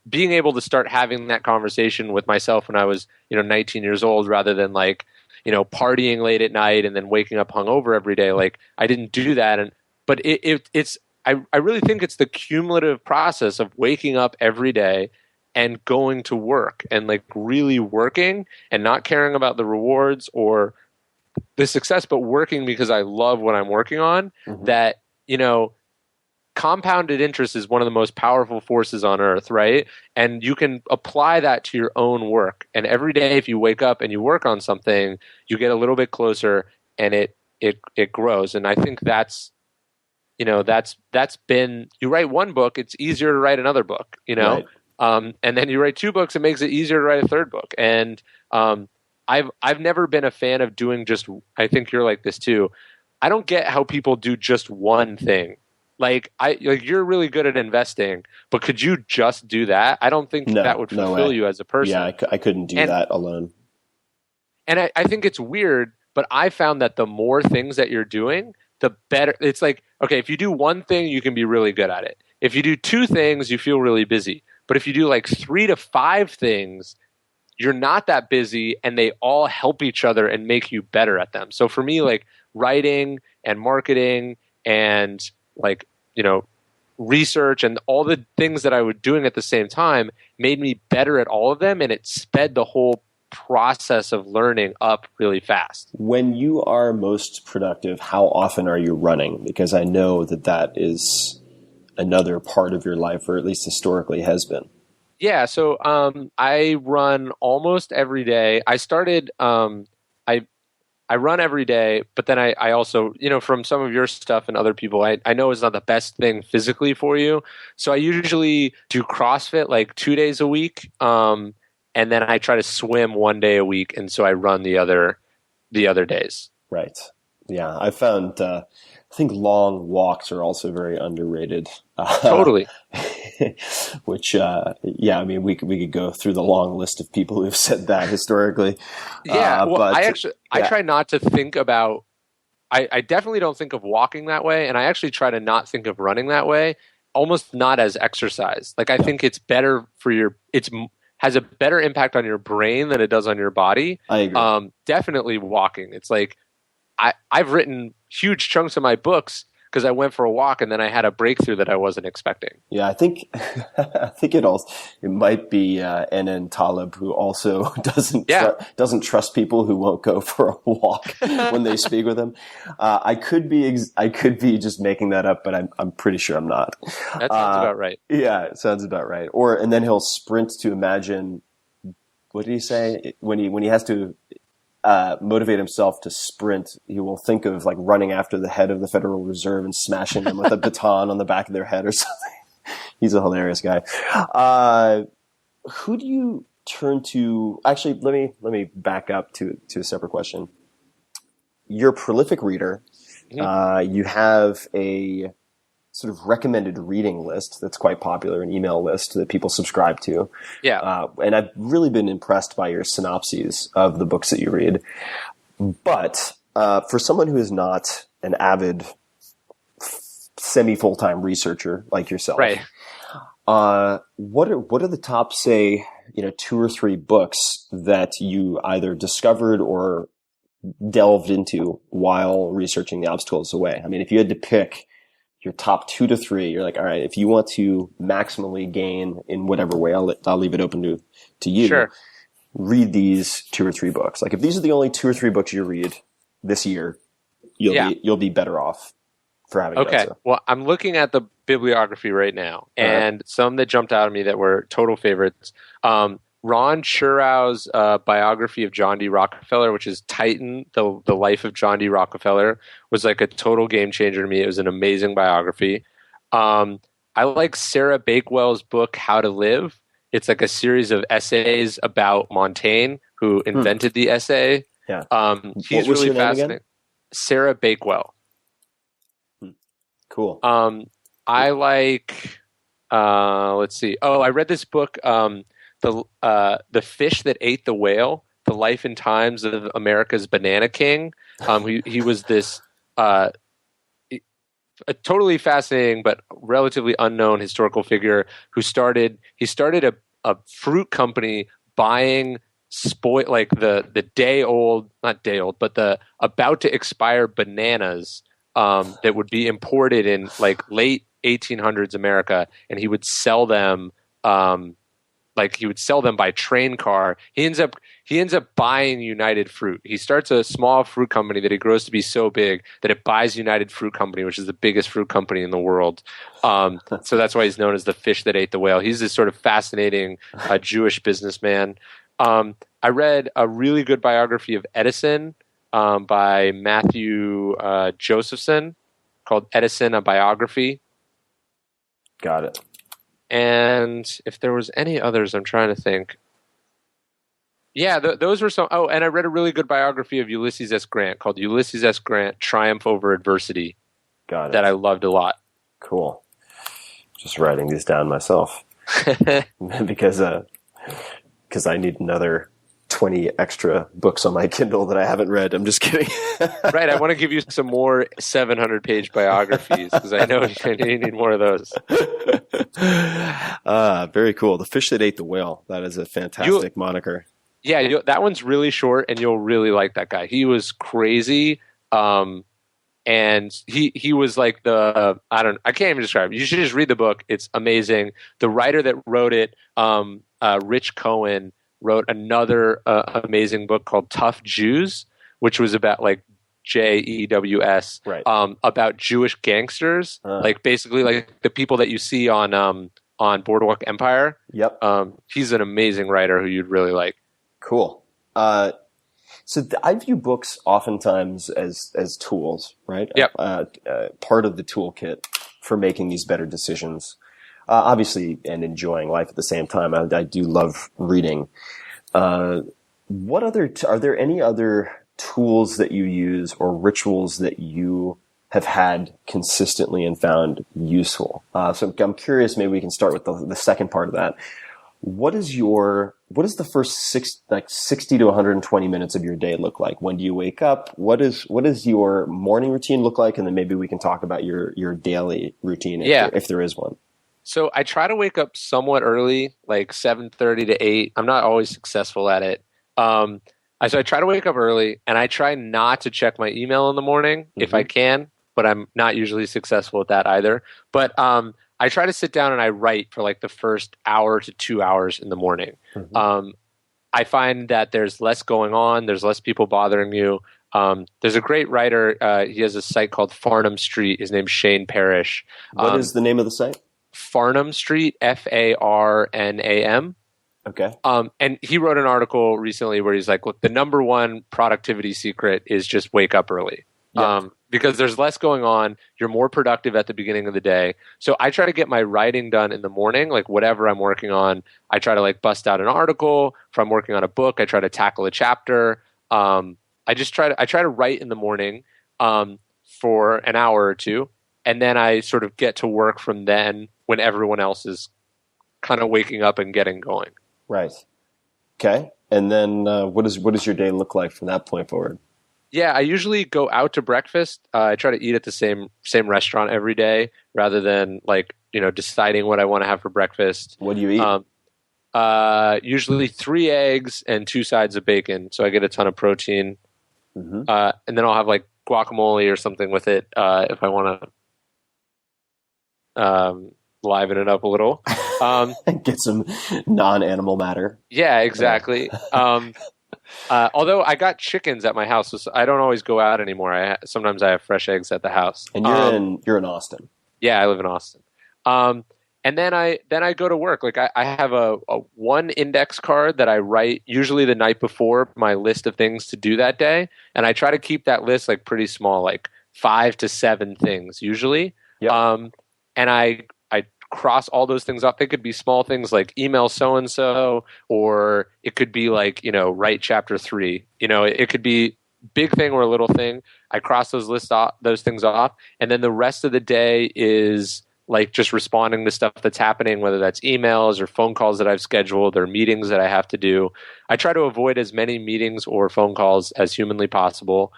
being able to start having that conversation with myself when I was, 19 years old, rather than like, partying late at night and then waking up hungover every day. Like I didn't do that. But I really think it's the cumulative process of waking up every day and going to work and like really working and not caring about the rewards or the success, but working because I love what I'm working on. Mm-hmm. That, compounded interest is one of the most powerful forces on earth, right? And you can apply that to your own work. And every day, if you wake up and you work on something, you get a little bit closer and it grows. And I think that's been, you write one book, it's easier to write another book, Right. And then you write 2 books, it makes it easier to write a 3rd book. And I've never been a fan of doing I think you're like this too. I don't get how people do just one thing. Like you're really good at investing, but could you just do that? I don't think that would fulfill you as a person. Yeah, I couldn't do that alone. And I think it's weird, but I found that the more things that you're doing, the better. It's like, okay, if you do one thing, you can be really good at it. If you do 2 things, you feel really busy. But if you do like 3 to 5 things, you're not that busy and they all help each other and make you better at them. So for me, like writing and marketing and like, research and all the things that I was doing at the same time made me better at all of them. And it sped the whole process of learning up really fast. When you are most productive, how often are you running? Because I know that is another part of your life, or at least historically has been? Yeah, so I run almost every day. I started I run every day, but then I also, from some of your stuff and other people, I know it's not the best thing physically for you. So I usually do CrossFit like 2 days a week, and then I try to swim 1 day a week, and so I run the other days. Right. Yeah, I found. I think long walks are also very underrated. Totally. Which, I mean, we could go through the long list of people who've said that historically. Yeah, well, but, I try not to think about. I definitely don't think of walking that way, and I actually try to not think of running that way. Almost not as exercise. Like I think it's better for has a better impact on your brain than it does on your body. I agree. Definitely walking. It's like I've written huge chunks of my books because I went for a walk and then I had a breakthrough that I wasn't expecting. Yeah, I think it might be N.N. Taleb, who also doesn't trust people who won't go for a walk when they speak with him. I could be just making that up, but I'm pretty sure I'm not. That sounds about right. Yeah, it sounds about right. And then he'll sprint to imagine. What did he say when he has to motivate himself to sprint? He will think of like running after the head of the Federal Reserve and smashing them with a baton on the back of their head or something. He's a hilarious guy. Who do you turn to? Actually, let me back up to a separate question. You're a prolific reader. Mm-hmm. You have a sort of recommended reading list that's quite popular, an email list that people subscribe to. Yeah. And I've really been impressed by your synopses of the books that you read. But for someone who is not an avid semi-full-time researcher like yourself, right. What are the top, say, 2 or 3 books that you either discovered or delved into while researching The Obstacles of the Way? I mean, if you had to pick your top 2 to 3, you're like, all right, if you want to maximally gain in whatever way, I'll leave it open to you. Sure. Read these 2 or 3 books. Like if these are the only 2 or 3 books you read this year, you'll be better off for having done so. Well, I'm looking at the bibliography right now, and some that jumped out at me that were total favorites. Ron Cherow's biography of John D. Rockefeller, which is Titan, the life of John D. Rockefeller, was like a total game changer to me. It was an amazing biography. I like Sarah Bakewell's book, How to Live. It's like a series of essays about Montaigne, who invented the essay. Yeah. He's really fascinating. Sarah Bakewell. Cool. I like, let's see. Oh, I read this book, The Fish That Ate the Whale, The Life and Times of America's Banana King. He was this a totally fascinating but relatively unknown historical figure who started a fruit company buying the day old, not day old, but the about to expire bananas that would be imported in like late 1800s America, and he would sell them by train car. He ends up buying United Fruit. He starts a small fruit company that it grows to be so big that it buys United Fruit Company, which is the biggest fruit company in the world. So that's why he's known as the fish that ate the whale. He's this sort of fascinating Jewish businessman. I read a really good biography of Edison by Matthew Josephson called Edison, A Biography. Got it. And if there was any others, I'm trying to think. Yeah, those were some. Oh, and I read a really good biography of Ulysses S. Grant called Ulysses S. Grant, Triumph Over Adversity. Got it. That I loved a lot. Cool. Just writing these down myself. because I need another 20 extra books on my Kindle that I haven't read. I'm just kidding. Right. I want to give you some more 700-page biographies because I know you need more of those. Very cool. The Fish That Ate the Whale. That is a fantastic moniker. Yeah, that one's really short, and you'll really like that guy. He was crazy, and he was like I can't even describe it. You should just read the book. It's amazing. The writer that wrote it, Rich Cohen, wrote another amazing book called Tough Jews, which was about like Jews, Right. about Jewish gangsters, like basically like the people that you see on Boardwalk Empire. Yep. He's an amazing writer who you'd really like. Cool. I view books oftentimes as tools, right? Yep. Part of the toolkit for making these better decisions. Obviously, and enjoying life at the same time. I do love reading. Are there any other tools that you use or rituals that you have had consistently and found useful? So I'm curious, maybe we can start with the second part of that. What is the first 60 to 120 minutes of your day look like? When do you wake up? What is your morning routine look like? And then maybe we can talk about your daily routine if there is one. So I try to wake up somewhat early, like 7:30 to 8. I'm not always successful at it. So I try to wake up early, and I try not to check my email in the morning if I can, but I'm not usually successful at that either. But I try to sit down and I write for like the first hour to 2 hours in the morning. I find that there's less going on. There's less people bothering you. There's a great writer. He has a site called Farnham Street. His name's Shane Parrish. What is the name of the site? Farnham Street, Farnam. Okay. And he wrote an article recently where he's like, look, the number one productivity secret is just wake up early. Yep. Because there's less going on. You're more productive at the beginning of the day. So I try to get my writing done in the morning, like whatever I'm working on. I try to like bust out an article. If I'm working on a book, I try to tackle a chapter. I try to write in the morning for an hour or two. And then I sort of get to work from then when everyone else is kind of waking up and getting going. Right. Okay. And then what does your day look like from that point forward? Yeah, I usually go out to breakfast. I try to eat at the same restaurant every day rather than like, deciding what I want to have for breakfast. What do you eat? Usually 3 eggs and 2 sides of bacon. So I get a ton of protein. And then I'll have like guacamole or something with it if I want to liven it up a little. Get some non-animal matter. Yeah, exactly. Although I got chickens at my house, so I don't always go out anymore. Sometimes I have fresh eggs at the house. And you're in Austin. Yeah, I live in Austin. And then I go to work. Like I have a one index card that I write usually the night before my list of things to do that day, and I try to keep that list like pretty small, like 5 to 7 things usually. Yep. And I cross all those things off. They could be small things like email so-and-so, or it could be like, write chapter 3. It could be big thing or a little thing. I cross those things off. And then the rest of the day is like just responding to stuff that's happening, whether that's emails or phone calls that I've scheduled or meetings that I have to do. I try to avoid as many meetings or phone calls as humanly possible.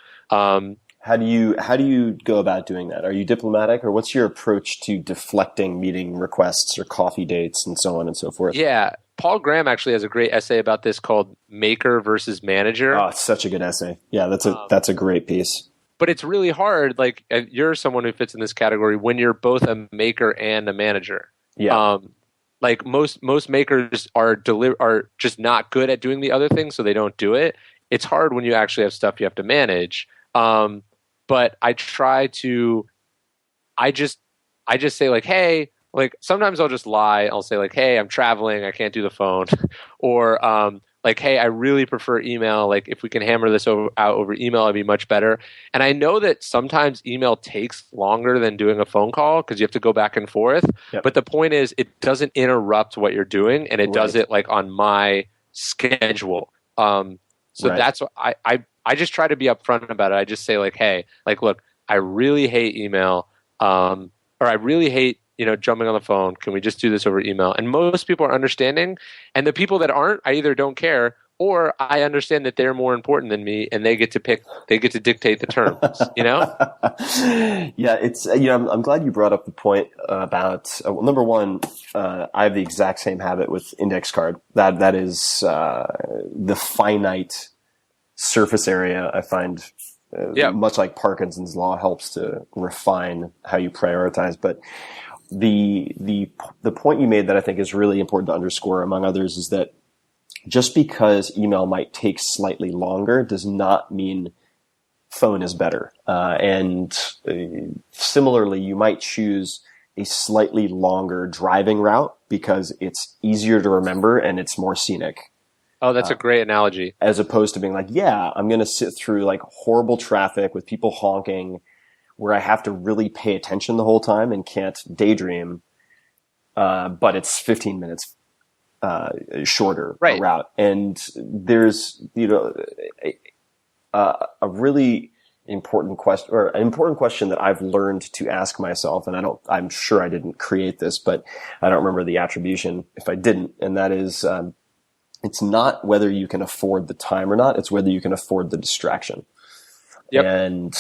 How do you go about doing that? Are you diplomatic, or what's your approach to deflecting meeting requests or coffee dates and so on and so forth? Yeah. Paul Graham actually has a great essay about this called Maker versus Manager. Oh, it's such a good essay. Yeah, that's a great piece. But it's really hard. Like you're someone who fits in this category when you're both a maker and a manager. Yeah. Like most makers are just not good at doing the other thing, so they don't do it. It's hard when you actually have stuff you have to manage. But I try to, I just say like, hey, like sometimes I'll just lie. I'll say like, hey, I'm traveling. I can't do the phone. Or like, hey, I really prefer email. Like if we can hammer this out over email, it'd be much better. And I know that sometimes email takes longer than doing a phone call because you have to go back and forth. Yep. But the point is it doesn't interrupt what you're doing, and it does it like on my schedule. That's what I just try to be upfront about it. I just say like, hey, like, look, I really hate email, or I really hate, jumping on the phone. Can we just do this over email? And most people are understanding. And the people that aren't, I either don't care or I understand that they're more important than me and they get to dictate the terms, Yeah, it's, I'm glad you brought up the point about, number one, I have the exact same habit with index card. That is the finite surface area I find much like Parkinson's law helps to refine how you prioritize. But the point you made that I think is really important to underscore, among others, is that just because email might take slightly longer does not mean phone is better. And similarly, you might choose a slightly longer driving route because it's easier to remember and it's more scenic. Oh, that's a great analogy. As opposed to being like, yeah, I'm going to sit through like horrible traffic with people honking where I have to really pay attention the whole time and can't daydream. But it's 15 minutes shorter right. route. And there's, a really important question, or an important question that I've learned to ask myself. And I'm sure I didn't create this, but I don't remember the attribution if I didn't. And that is, it's not whether you can afford the time or not. It's whether you can afford the distraction. Yep. And,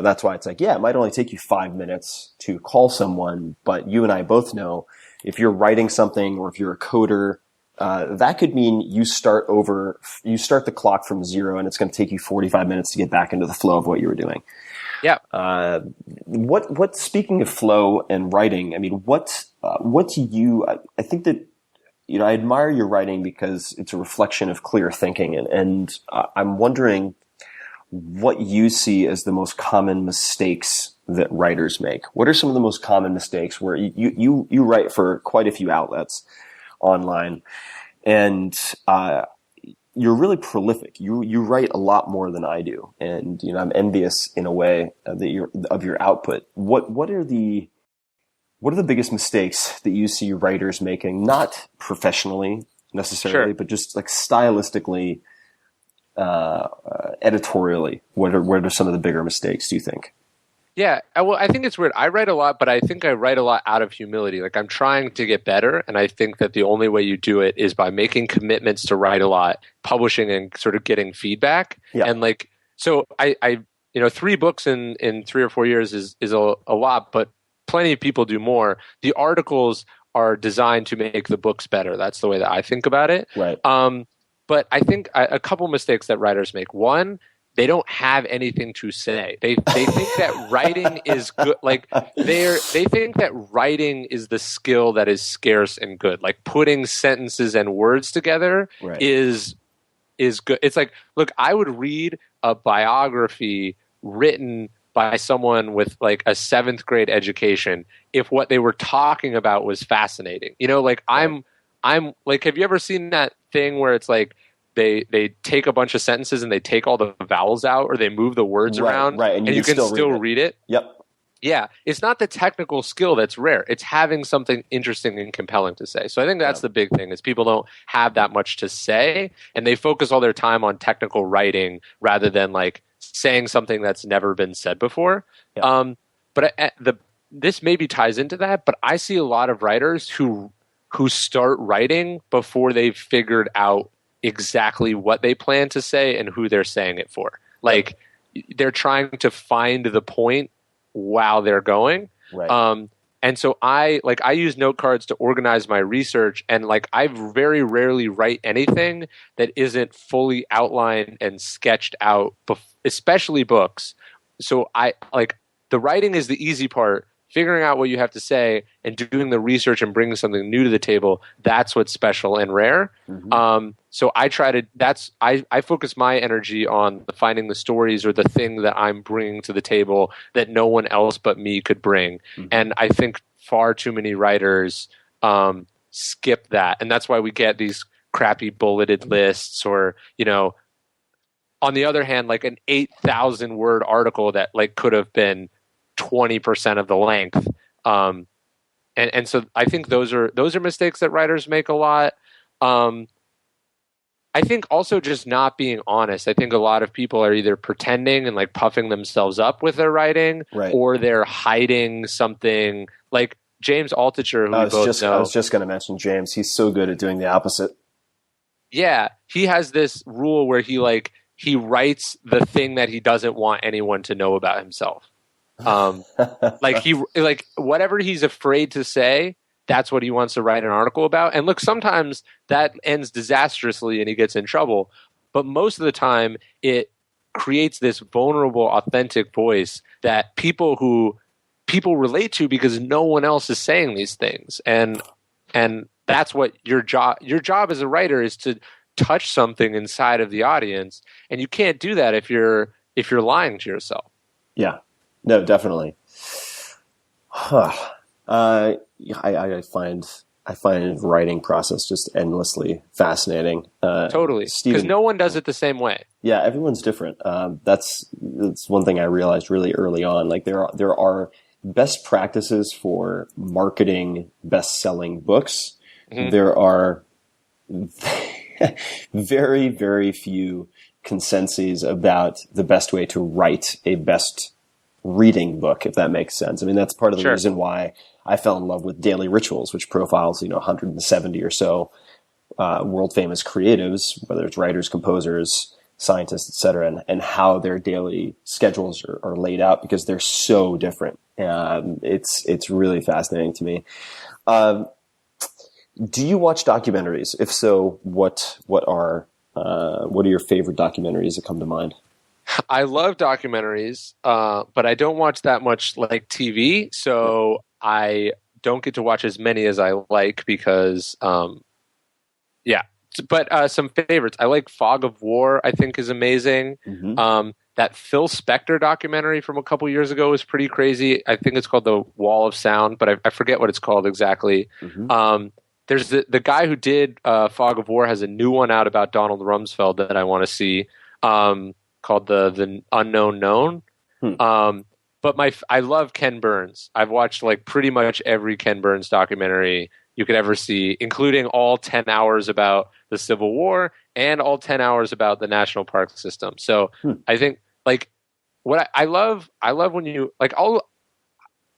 that's why it's like, yeah, it might only take you 5 minutes to call someone, but you and I both know if you're writing something or if you're a coder, that could mean you start the clock from zero and it's going to take you 45 minutes to get back into the flow of what you were doing. Yeah. Speaking of flow and writing, I mean, what do you, I think that, I admire your writing because it's a reflection of clear thinking. And I'm wondering what you see as the most common mistakes that writers make. What are some of the most common mistakes where you write for quite a few outlets online and, you're really prolific. You write a lot more than I do. And, I'm envious in a way of your output. What are the biggest mistakes that you see writers making? Not professionally necessarily, sure. but just like stylistically, editorially. What are some of the bigger mistakes, do you think? Yeah, well, I think it's weird. I write a lot, but I think I write a lot out of humility. Like I'm trying to get better, and I think that the only way you do it is by making commitments to write a lot, publishing, and sort of getting feedback. Yeah. And like, so I 3 books in 3 or 4 years is a lot, but plenty of people do more. The articles are designed to make the books better. That's the way that I think about it. Right. But I think a couple mistakes that writers make. One, they don't have anything to say. They think that writing is good. Like they think that writing is the skill that is scarce and good. Like putting sentences and words together right. is good. It's like, look, I would read a biography written by someone with like a 7th grade education if what they were talking about was fascinating. Like I'm like, have you ever seen that thing where it's like they take a bunch of sentences and they take all the vowels out or they move the words around right. and you can still read it? Yep. Yeah. It's not the technical skill that's rare. It's having something interesting and compelling to say. So I think that's the big thing is people don't have that much to say and they focus all their time on technical writing rather than like saying something that's never been said before. Yeah. This maybe ties into that, but I see a lot of writers who start writing before they've figured out exactly what they plan to say and who they're saying it for. Like they're trying to find the point while they're going. Right. And so I use note cards to organize my research and like I very rarely write anything that isn't fully outlined and sketched out, especially books. So the writing is the easy part. Figuring out what you have to say and doing the research and bringing something new to the table, that's what's special and rare. Mm-hmm. So I focus my energy on finding the stories or the thing that I'm bringing to the table that no one else but me could bring. Mm-hmm. And I think far too many writers skip that. And that's why we get these crappy bulleted lists or, on the other hand, like an 8,000 word article that like could have been 20% of the length. And so I think those are mistakes that writers make a lot. I think also just not being honest. I think a lot of people are either pretending and like puffing themselves up with their writing, right. or they're hiding something. Like James Altucher, who we both know. I was just going to mention James. He's so good at doing the opposite. Yeah, he has this rule where he writes the thing that he doesn't want anyone to know about himself. Like whatever he's afraid to say, that's what he wants to write an article about. And look, sometimes that ends disastrously and he gets in trouble. But most of the time, it creates this vulnerable, authentic voice that people relate to because no one else is saying these things. And that's what your job as a writer is to touch something inside of the audience. And you can't do that if you're if you're lying to yourself. Yeah, no, definitely. Huh. I find writing process just endlessly fascinating. Totally, because no one does it the same way. Yeah, everyone's different. That's one thing I realized really early on. Like there are best practices for marketing best-selling books. Mm-hmm. There are very, very few consensus about the best way to write a best reading book, if that makes sense. I mean, that's part of the reason why I fell in love with Daily Rituals, which profiles, 170 or so world famous creatives, whether it's writers, composers, scientists, etc., and how their daily schedules are laid out, because they're so different. It's really fascinating to me. Do you watch documentaries? If so, what are your favorite documentaries that come to mind? I love documentaries, but I don't watch that much like TV, so I don't get to watch as many as I like because, But some favorites. I like Fog of War, I think is amazing. Mm-hmm. That Phil Spector documentary from a couple years ago was pretty crazy. I think it's called The Wall of Sound, but I forget what it's called exactly. Mm-hmm. There's the guy who did Fog of War has a new one out about Donald Rumsfeld that I want to see. Called the Unknown Known. But I love Ken Burns. I've watched like pretty much every Ken Burns documentary you could ever see, including all 10 hours about the Civil War and all 10 hours about the national park system. So I think like what I love when you like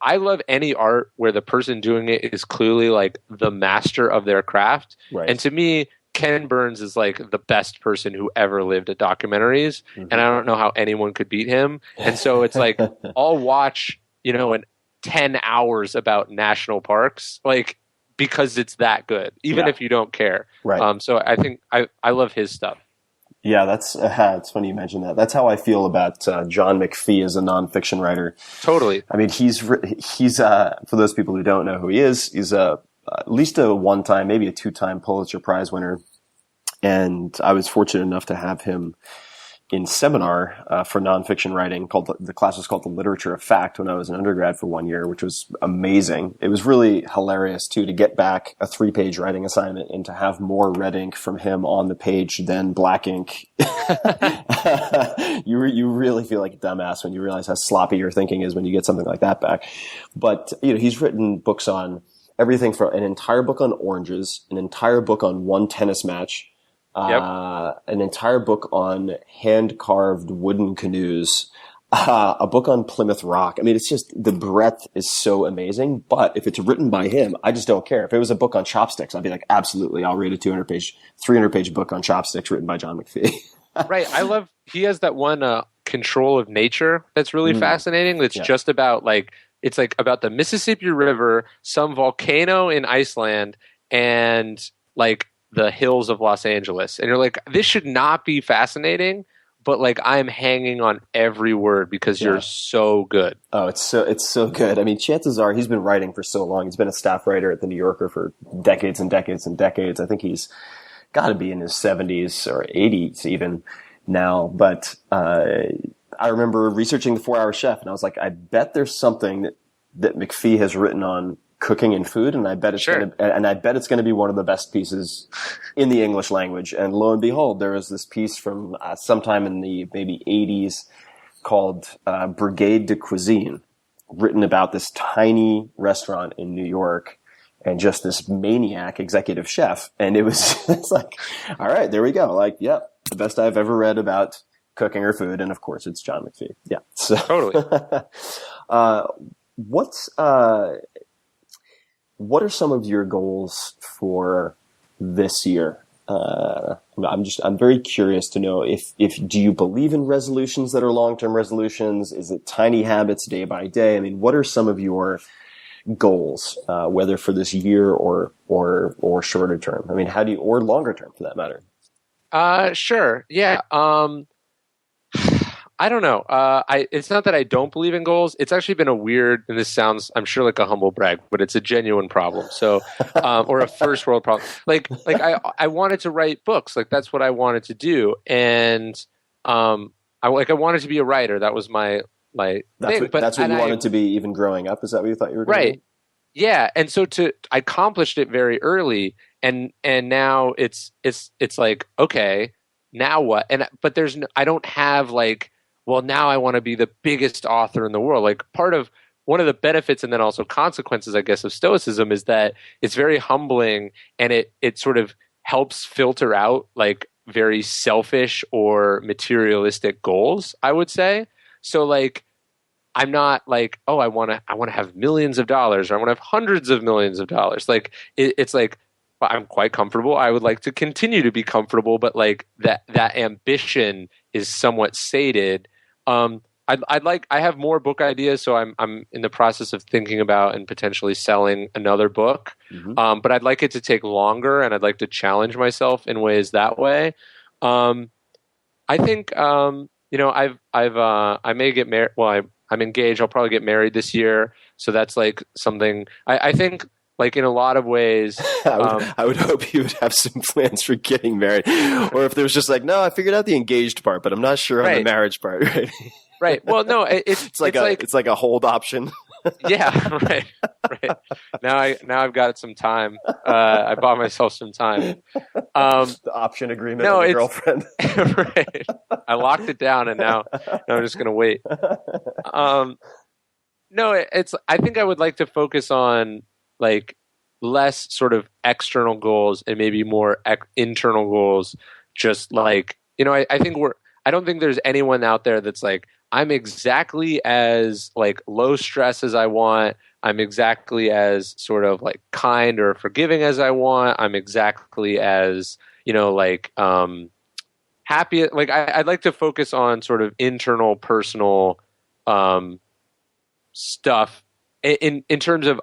I love any art where the person doing it is clearly like the master of their craft. Right. And to me, Ken Burns is like the best person who ever lived at documentaries. Mm-hmm. And I don't know how anyone could beat him. And so it's like, I'll watch, 10 hours about national parks, like, because it's that good, even if you don't care. Right. So I think I love his stuff. Yeah, that's it's funny you mentioned that. That's how I feel about John McPhee as a nonfiction writer. Totally. I mean, he's for those people who don't know who he is, he's at least a one-time, maybe a two-time Pulitzer Prize winner. And I was fortunate enough to have him in seminar for nonfiction writing. The class was called The Literature of Fact when I was an undergrad for 1 year, which was amazing. It was really hilarious too to get back a 3-page writing assignment and to have more red ink from him on the page than black ink. You really feel like a dumbass when you realize how sloppy your thinking is when you get something like that back. But he's written books on everything from an entire book on oranges, an entire book on one tennis match, an entire book on hand-carved wooden canoes, a book on Plymouth Rock. I mean, it's just, the breadth is so amazing. But if it's written by him, I just don't care. If it was a book on chopsticks, I'd be like, absolutely, I'll read a 300-page book on chopsticks written by John McPhee. Right. He has that one, Control of Nature, that's really fascinating. That's just about it's like about the Mississippi River, some volcano in Iceland, and like the hills of Los Angeles. And you're like, this should not be fascinating, but like I'm hanging on every word because you're so good. Oh, it's so good. I mean, chances are he's been writing for so long. He's been a staff writer at the New Yorker for decades and decades and decades. I think he's got to be in his 70s or 80s even now. But I remember researching The 4-Hour Chef, and I was like, I bet there's something that McPhee has written on cooking and food, and I bet it's going to be one of the best pieces in the English language. And lo and behold, there was this piece from sometime in the maybe 80s called Brigade de Cuisine, written about this tiny restaurant in New York and just this maniac executive chef. And it's like, all right, there we go. Like, yep, the best I've ever read about cooking or food. And of course, it's John McPhee. Yeah. So, totally. What are some of your goals for this year? I'm very curious to know if do you believe in resolutions that are long-term resolutions? Is it tiny habits day by day? I mean, what are some of your goals, whether for this year or shorter term? I mean, or longer term for that matter? Sure. Yeah. I don't know. It's not that I don't believe in goals. It's actually been and this sounds, I'm sure, like a humble brag, but it's a genuine problem. So, or a first world problem. I wanted to write books. Like that's what I wanted to do. And, I wanted to be a writer. That was my thing. That's what you wanted to be even growing up. Is that what you thought you were going to right. Yeah, and so I accomplished it very early, and now it's like, okay, now what? But I don't have like, well, now I want to be the biggest author in the world. Like one of the benefits and then also consequences, I guess, of Stoicism is that it's very humbling, and it sort of helps filter out like very selfish or materialistic goals, I would say. So like, I'm not like, oh, I want to have millions of dollars, or I want to have hundreds of millions of dollars. Like it's like, well, I'm quite comfortable. I would like to continue to be comfortable, but like that ambition is somewhat sated. I have more book ideas, so I'm in the process of thinking about and potentially selling another book. Mm-hmm. But I'd like it to take longer, and I'd like to challenge myself in ways that way. I think I may get married. Well, I'm engaged. I'll probably get married this year, so that's like something. I think like in a lot of ways, I would hope you would have some plans for getting married, or if there was just like, no, I figured out the engaged part, but I'm not sure on the marriage part. Right. Right. Well, no, it's like a hold option. Yeah. Right. Now I've got some time. I bought myself some time. The option agreement with a girlfriend. Right. I locked it down, and now I'm just gonna wait. No, I think I would like to focus on like less sort of external goals and maybe more internal goals. Just like, I think I don't think there's anyone out there that's like, I'm exactly as like low stress as I want. I'm exactly as sort of like kind or forgiving as I want. I'm exactly as, like happy. Like I'd like to focus on sort of internal, personal stuff in terms of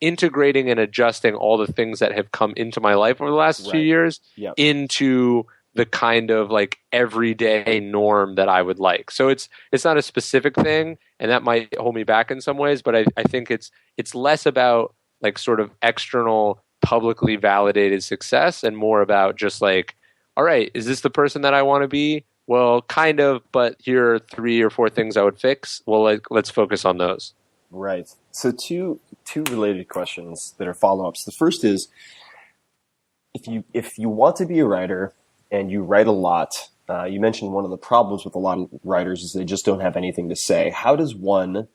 integrating and adjusting all the things that have come into my life over the last few years into the kind of like everyday norm that I would like. So it's not a specific thing, and that might hold me back in some ways, but I think it's less about like sort of external publicly validated success and more about just like, all right, is this the person that I want to be? Well, kind of, but here are 3 or 4 things I would fix. Well, let's focus on those. Right. So two related questions that are follow-ups. The first is, if you want to be a writer and you write a lot, you mentioned one of the problems with a lot of writers is they just don't have anything to say. How does one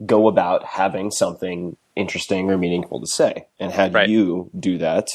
go about having something interesting or meaningful to say? And how do you do that?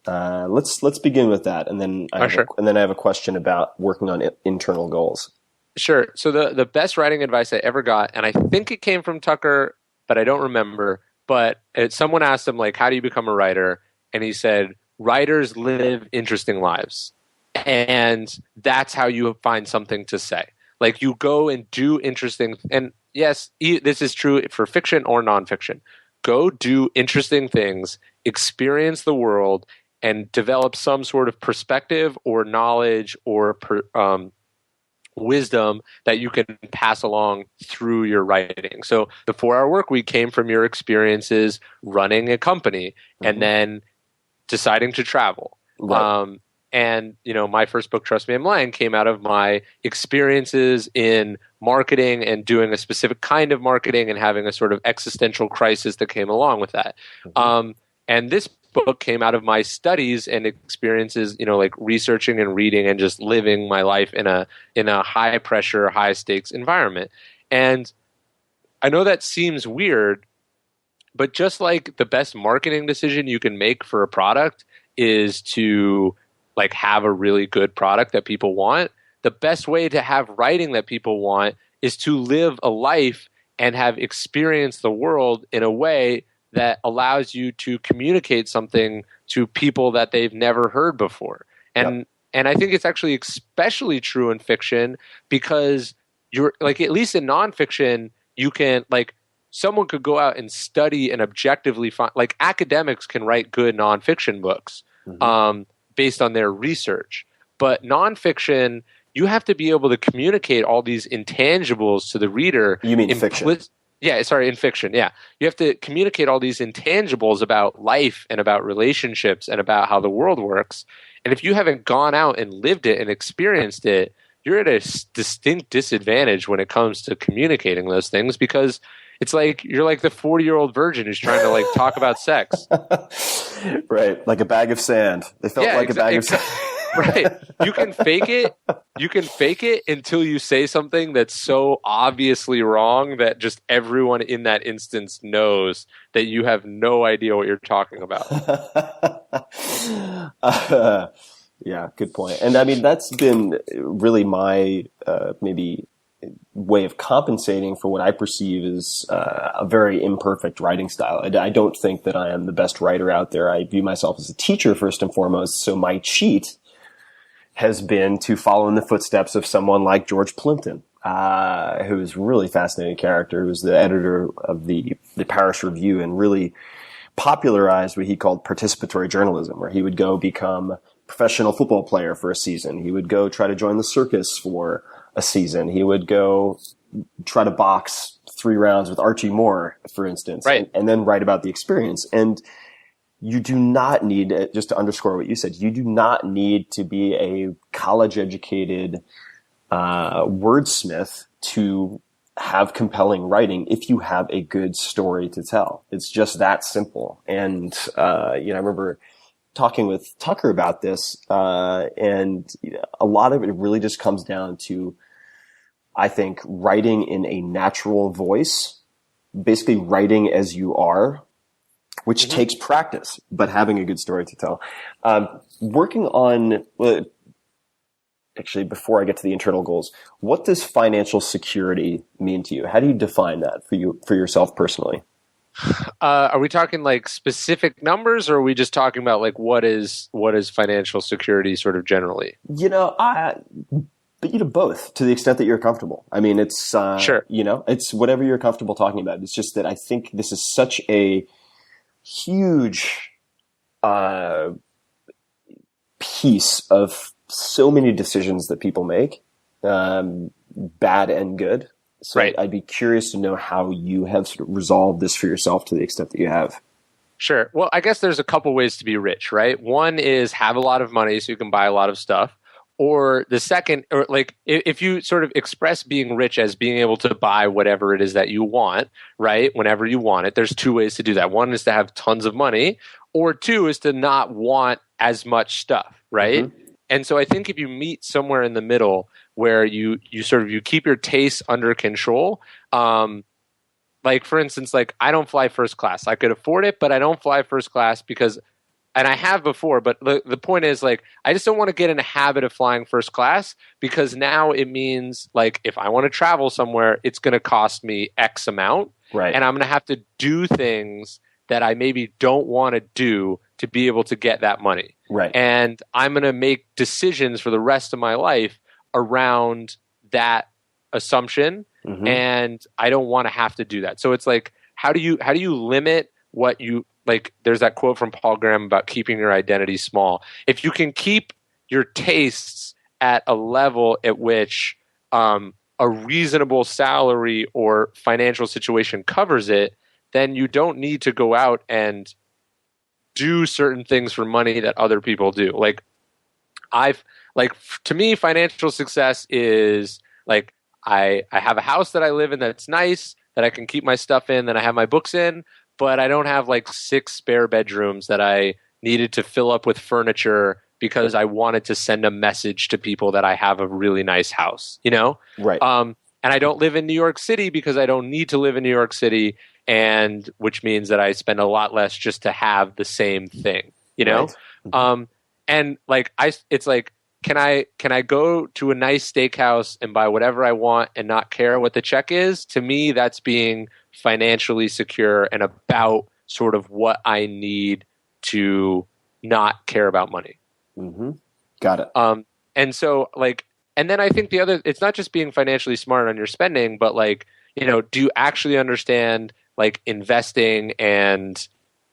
Let's begin with that, and then I have a question about working on internal goals. Sure. So the best writing advice I ever got, and I think it came from Tucker, but I don't remember. But someone asked him like, "How do you become a writer?" And he said, "Writers live interesting lives." And that's how you find something to say. Like you go and do interesting, and yes, this is true for fiction or nonfiction. Go do interesting things, experience the world, and develop some sort of perspective or knowledge or wisdom that you can pass along through your writing. So the 4-Hour Workweek came from your experiences running a company and then deciding to travel. Right. And, my first book, Trust Me, I'm Lying, came out of my experiences in marketing and doing a specific kind of marketing and having a sort of existential crisis that came along with that. And this book came out of my studies and experiences, like researching and reading and just living my life in a high pressure, high stakes environment. And I know that seems weird, but just like the best marketing decision you can make for a product is to like have a really good product that people want, the best way to have writing that people want is to live a life and have experienced the world in a way that allows you to communicate something to people that they've never heard before. And I think it's actually especially true in fiction because you're like, at least in nonfiction, you can like someone could go out and study and objectively find, like academics can write good nonfiction books based on their research. But nonfiction, you have to be able to communicate all these intangibles to the reader. You mean fiction? Yeah, sorry, in fiction, yeah. You have to communicate all these intangibles about life and about relationships and about how the world works. And if you haven't gone out and lived it and experienced it, you're at a distinct disadvantage when it comes to communicating those things, because it's like you're like the 40-year-old virgin who's trying to like talk about sex. Right, like a bag of sand. They felt like a bag of sand. Right. You can fake it. You can fake it until you say something that's so obviously wrong that just everyone in that instance knows that you have no idea what you're talking about. Yeah, good point. And I mean, that's been really my maybe way of compensating for what I perceive as a very imperfect writing style. I don't think that I am the best writer out there. I view myself as a teacher first and foremost. So my cheat has been to follow in the footsteps of someone like George Plimpton, who is a really fascinating character, who was the editor of the Paris Review and really popularized what he called participatory journalism, where he would go become a professional football player for a season. He would go try to join the circus for a season. He would go try to box 3 rounds with Archie Moore, for instance, right. and then write about the experience. And you do not need, just to underscore what you said, you do not need to be a college-educated wordsmith to have compelling writing if you have a good story to tell. It's just that simple. And I remember talking with Tucker about this, and a lot of it really just comes down to, I think, writing in a natural voice, basically writing as you are, which takes practice, but having a good story to tell. Working on, actually, before I get to the internal goals, what does financial security mean to you? How do you define that for yourself personally? Are we talking like specific numbers, or are we just talking about like what is financial security sort of generally? But both, to the extent that you're comfortable. I mean, it's sure. It's whatever you're comfortable talking about. It's just that I think this is such a huge piece of so many decisions that people make, bad and good. So right. I'd be curious to know how you have sort of resolved this for yourself to the extent that you have. Sure. Well, I guess there's a couple ways to be rich, right? One is have a lot of money so you can buy a lot of stuff. Or the second, or like if you sort of express being rich as being able to buy whatever it is that you want, right? Whenever you want it, there's 2 ways to do that. One is to have tons of money, or 2 is to not want as much stuff, right? Mm-hmm. And so I think if you meet somewhere in the middle where you keep your tastes under control, like for instance, like I don't fly first class. I could afford it, but I don't fly first class because, and I have before, but the point is like, I just don't want to get in a habit of flying first class, because now it means like if I want to travel somewhere, it's going to cost me X amount. Right. And I'm going to have to do things that I maybe don't want to do to be able to get that money. Right. And I'm going to make decisions for the rest of my life around that assumption. Mm-hmm. And I don't want to have to do that. So it's like, how do you limit what you like? There's that quote from Paul Graham about keeping your identity small. If you can keep your tastes at a level at which a reasonable salary or financial situation covers it, then you don't need to go out and do certain things for money that other people do. To me, financial success is like, I have a house that I live in that's nice, that I can keep my stuff in, that I have my books in, but I don't have like 6 spare bedrooms that I needed to fill up with furniture because I wanted to send a message to people that I have a really nice house, Right. And I don't live in New York City because I don't need to live in New York City, and which means that I spend a lot less just to have the same thing, Right. Mm-hmm. And like it's like, can I go to a nice steakhouse and buy whatever I want and not care what the check is? To me, that's being financially secure and about sort of what I need to not care about money. Mm-hmm. Got it. And so like, and then I think it's not just being financially smart on your spending, but like, do you actually understand like investing and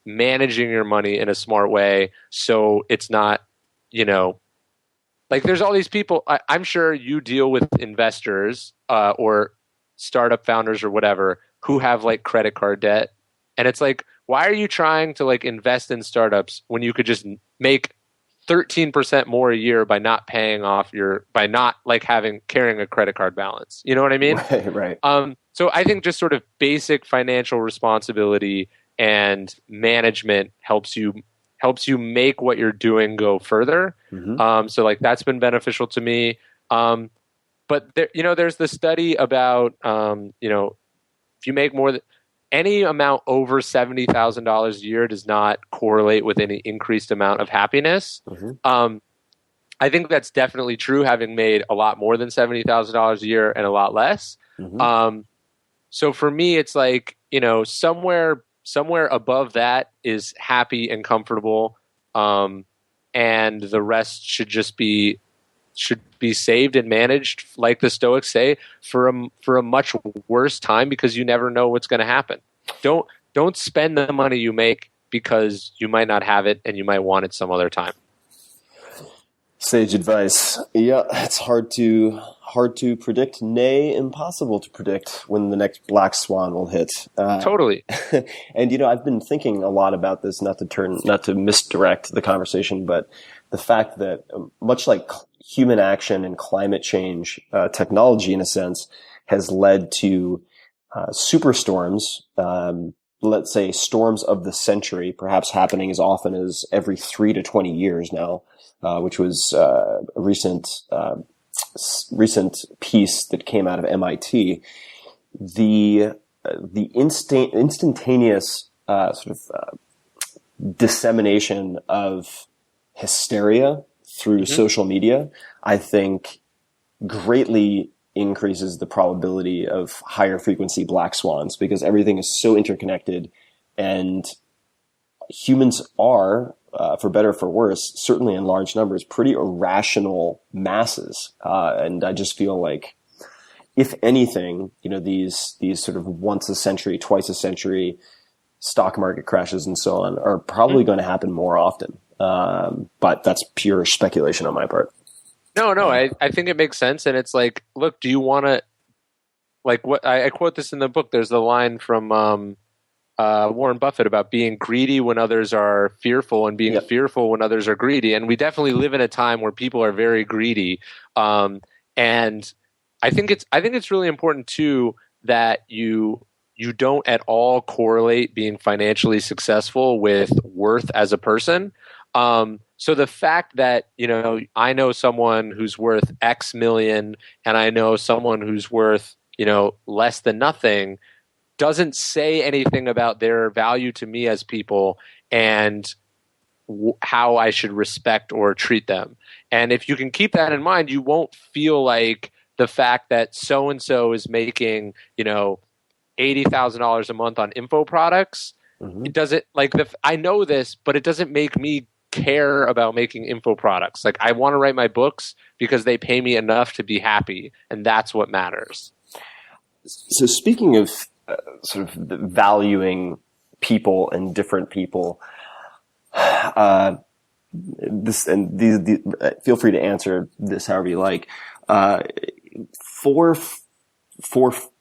managing your money in a smart way so it's not, like there's all these people, I'm sure you deal with investors or startup founders or whatever who have like credit card debt. And it's like, why are you trying to like invest in startups when you could just make 13% more a year by not paying off by not like carrying a credit card balance. You know what I mean? Right. So I think just sort of basic financial responsibility and management helps you make what you're doing go further. So like that's been beneficial to me. But there, there's the study about, if you make more than any amount over $70,000 a year does not correlate with any increased amount of happiness. I think that's definitely true, having made a lot more than $70,000 a year and a lot less. So for me, it's like, somewhere above that is happy and comfortable. And the rest should just be saved and managed, like the Stoics say, for a much worse time, because you never know what's going to happen. Don't spend the money you make, because you might not have it and you might want it some other time. Sage advice. Yeah, it's hard to predict, nay, impossible to predict when the next black swan will hit. Totally. And I've been thinking a lot about this, not to misdirect the conversation, but the fact that much like human action and climate change, technology in a sense has led to superstorms, let's say storms of the century, perhaps happening as often as every 3 to 20 years now, which was a recent piece that came out of MIT. The instantaneous dissemination of hysteria through social media, I think, greatly increases the probability of higher frequency black swans, because everything is so interconnected, and humans are, for better or for worse, certainly in large numbers, pretty irrational masses. And I just feel like, if anything, these sort of once a century, twice a century stock market crashes and so on are probably going to happen more often. But that's pure speculation on my part. No, I think it makes sense. And it's like, look, do you want to, like, what I quote this in the book. There's the line from Warren Buffett about being greedy when others are fearful, and being fearful when others are greedy. And we definitely live in a time where people are very greedy. And I think it's really important too that you don't at all correlate being financially successful with worth as a person. So the fact that, I know someone who's worth X million and I know someone who's worth, less than nothing, doesn't say anything about their value to me as people and how I should respect or treat them. And if you can keep that in mind, you won't feel like the fact that so-and-so is making, $80,000 a month on info products. It doesn't, like, I know this, but it doesn't make me care about making info products. Like, I want to write my books because they pay me enough to be happy, and that's what matters. So speaking of sort of valuing people and different people, feel free to answer this however you like. For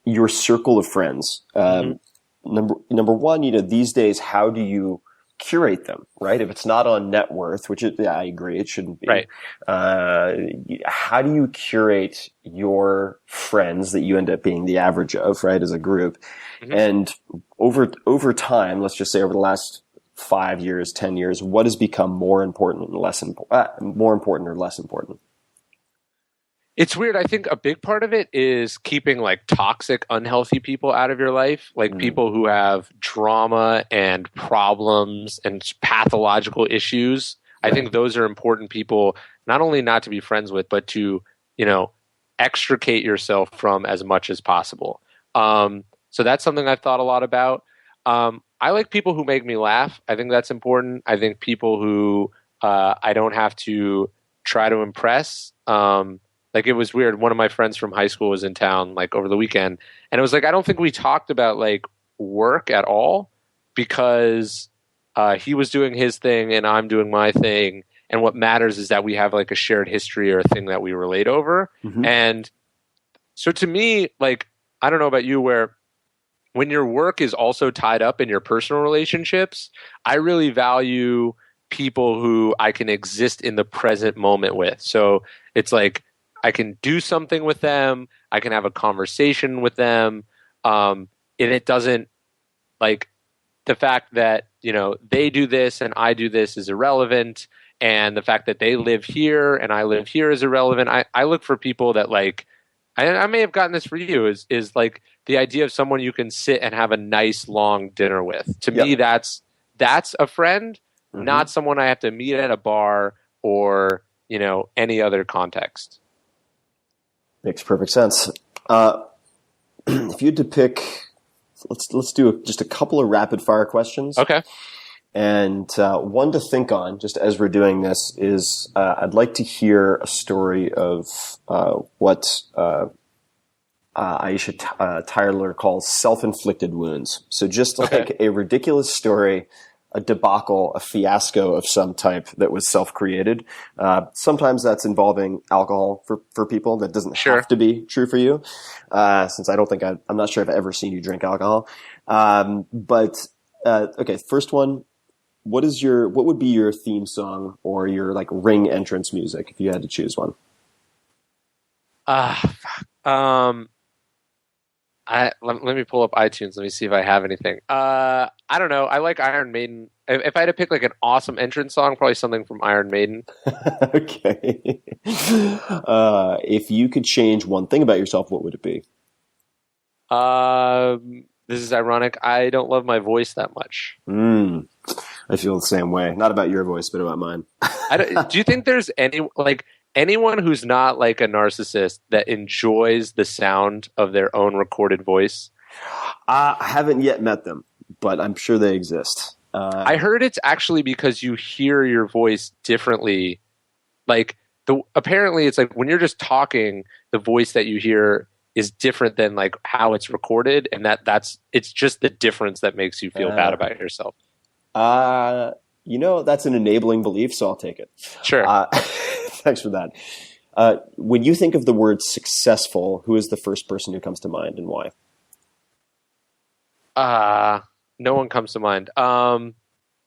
your circle of friends, number one, these days, how do you curate them, right? If it's not on net worth, which I agree, it shouldn't be. Right. How do you curate your friends that you end up being the average of, right, as a group? And over time, let's just say over the last 5 years, 10 years, what has become more important or less important? It's weird. I think a big part of it is keeping like toxic, unhealthy people out of your life, like people who have drama and problems and pathological issues. Right. I think those are important people, not only not to be friends with, but to, extricate yourself from as much as possible. So that's something I've thought a lot about. I like people who make me laugh. I think that's important. I think people who I don't have to try to impress. Like, it was weird. One of my friends from high school was in town like over the weekend, and it was like, I don't think we talked about like work at all, because he was doing his thing and I'm doing my thing. And what matters is that we have like a shared history or a thing that we relate over. And so to me, like, I don't know about you, where when your work is also tied up in your personal relationships, I really value people who I can exist in the present moment with. So it's like I can do something with them, I can have a conversation with them, and it doesn't, like, the fact that, you know, they do this and I do this is irrelevant, and the fact that they live here and I live here is irrelevant. I look for people that, like, I may have gotten this for you, is like the idea of someone you can sit and have a nice long dinner with. To me, that's a friend, not someone I have to meet at a bar or, you know, any other context. Makes perfect sense. If you had to pick, let's do just a couple of rapid fire questions. Okay. And one to think on, just as we're doing this, is I'd like to hear a story of what Aisha Tyler calls self-inflicted wounds. So just like a ridiculous story, a debacle, a fiasco of some type that was self-created. Sometimes that's involving alcohol for people. That doesn't have to be true for you, since I don't think I'm not sure I've ever seen you drink alcohol. Okay, first one. What would be your theme song or your, like, ring entrance music if you had to choose one? Let me pull up iTunes. Let me see if I have anything. I don't know. I like Iron Maiden. If I had to pick, like, an awesome entrance song, probably something from Iron Maiden. Okay. If you could change one thing about yourself, what would it be? This is ironic. I don't love my voice that much. I feel the same way. Not about your voice, but about mine. Do you think there's anyone who's not like a narcissist that enjoys the sound of their own recorded voice? I haven't yet met them, but I'm sure they exist. I heard it's actually because you hear your voice differently. Like, apparently it's like when you're just talking, the voice that you hear is different than, like, how it's recorded, and it's just the difference that makes you feel bad about yourself. That's an enabling belief, so I'll take it. Sure. Thanks for that. When you think of the word successful, who is the first person who comes to mind, and why? No one comes to mind. Well,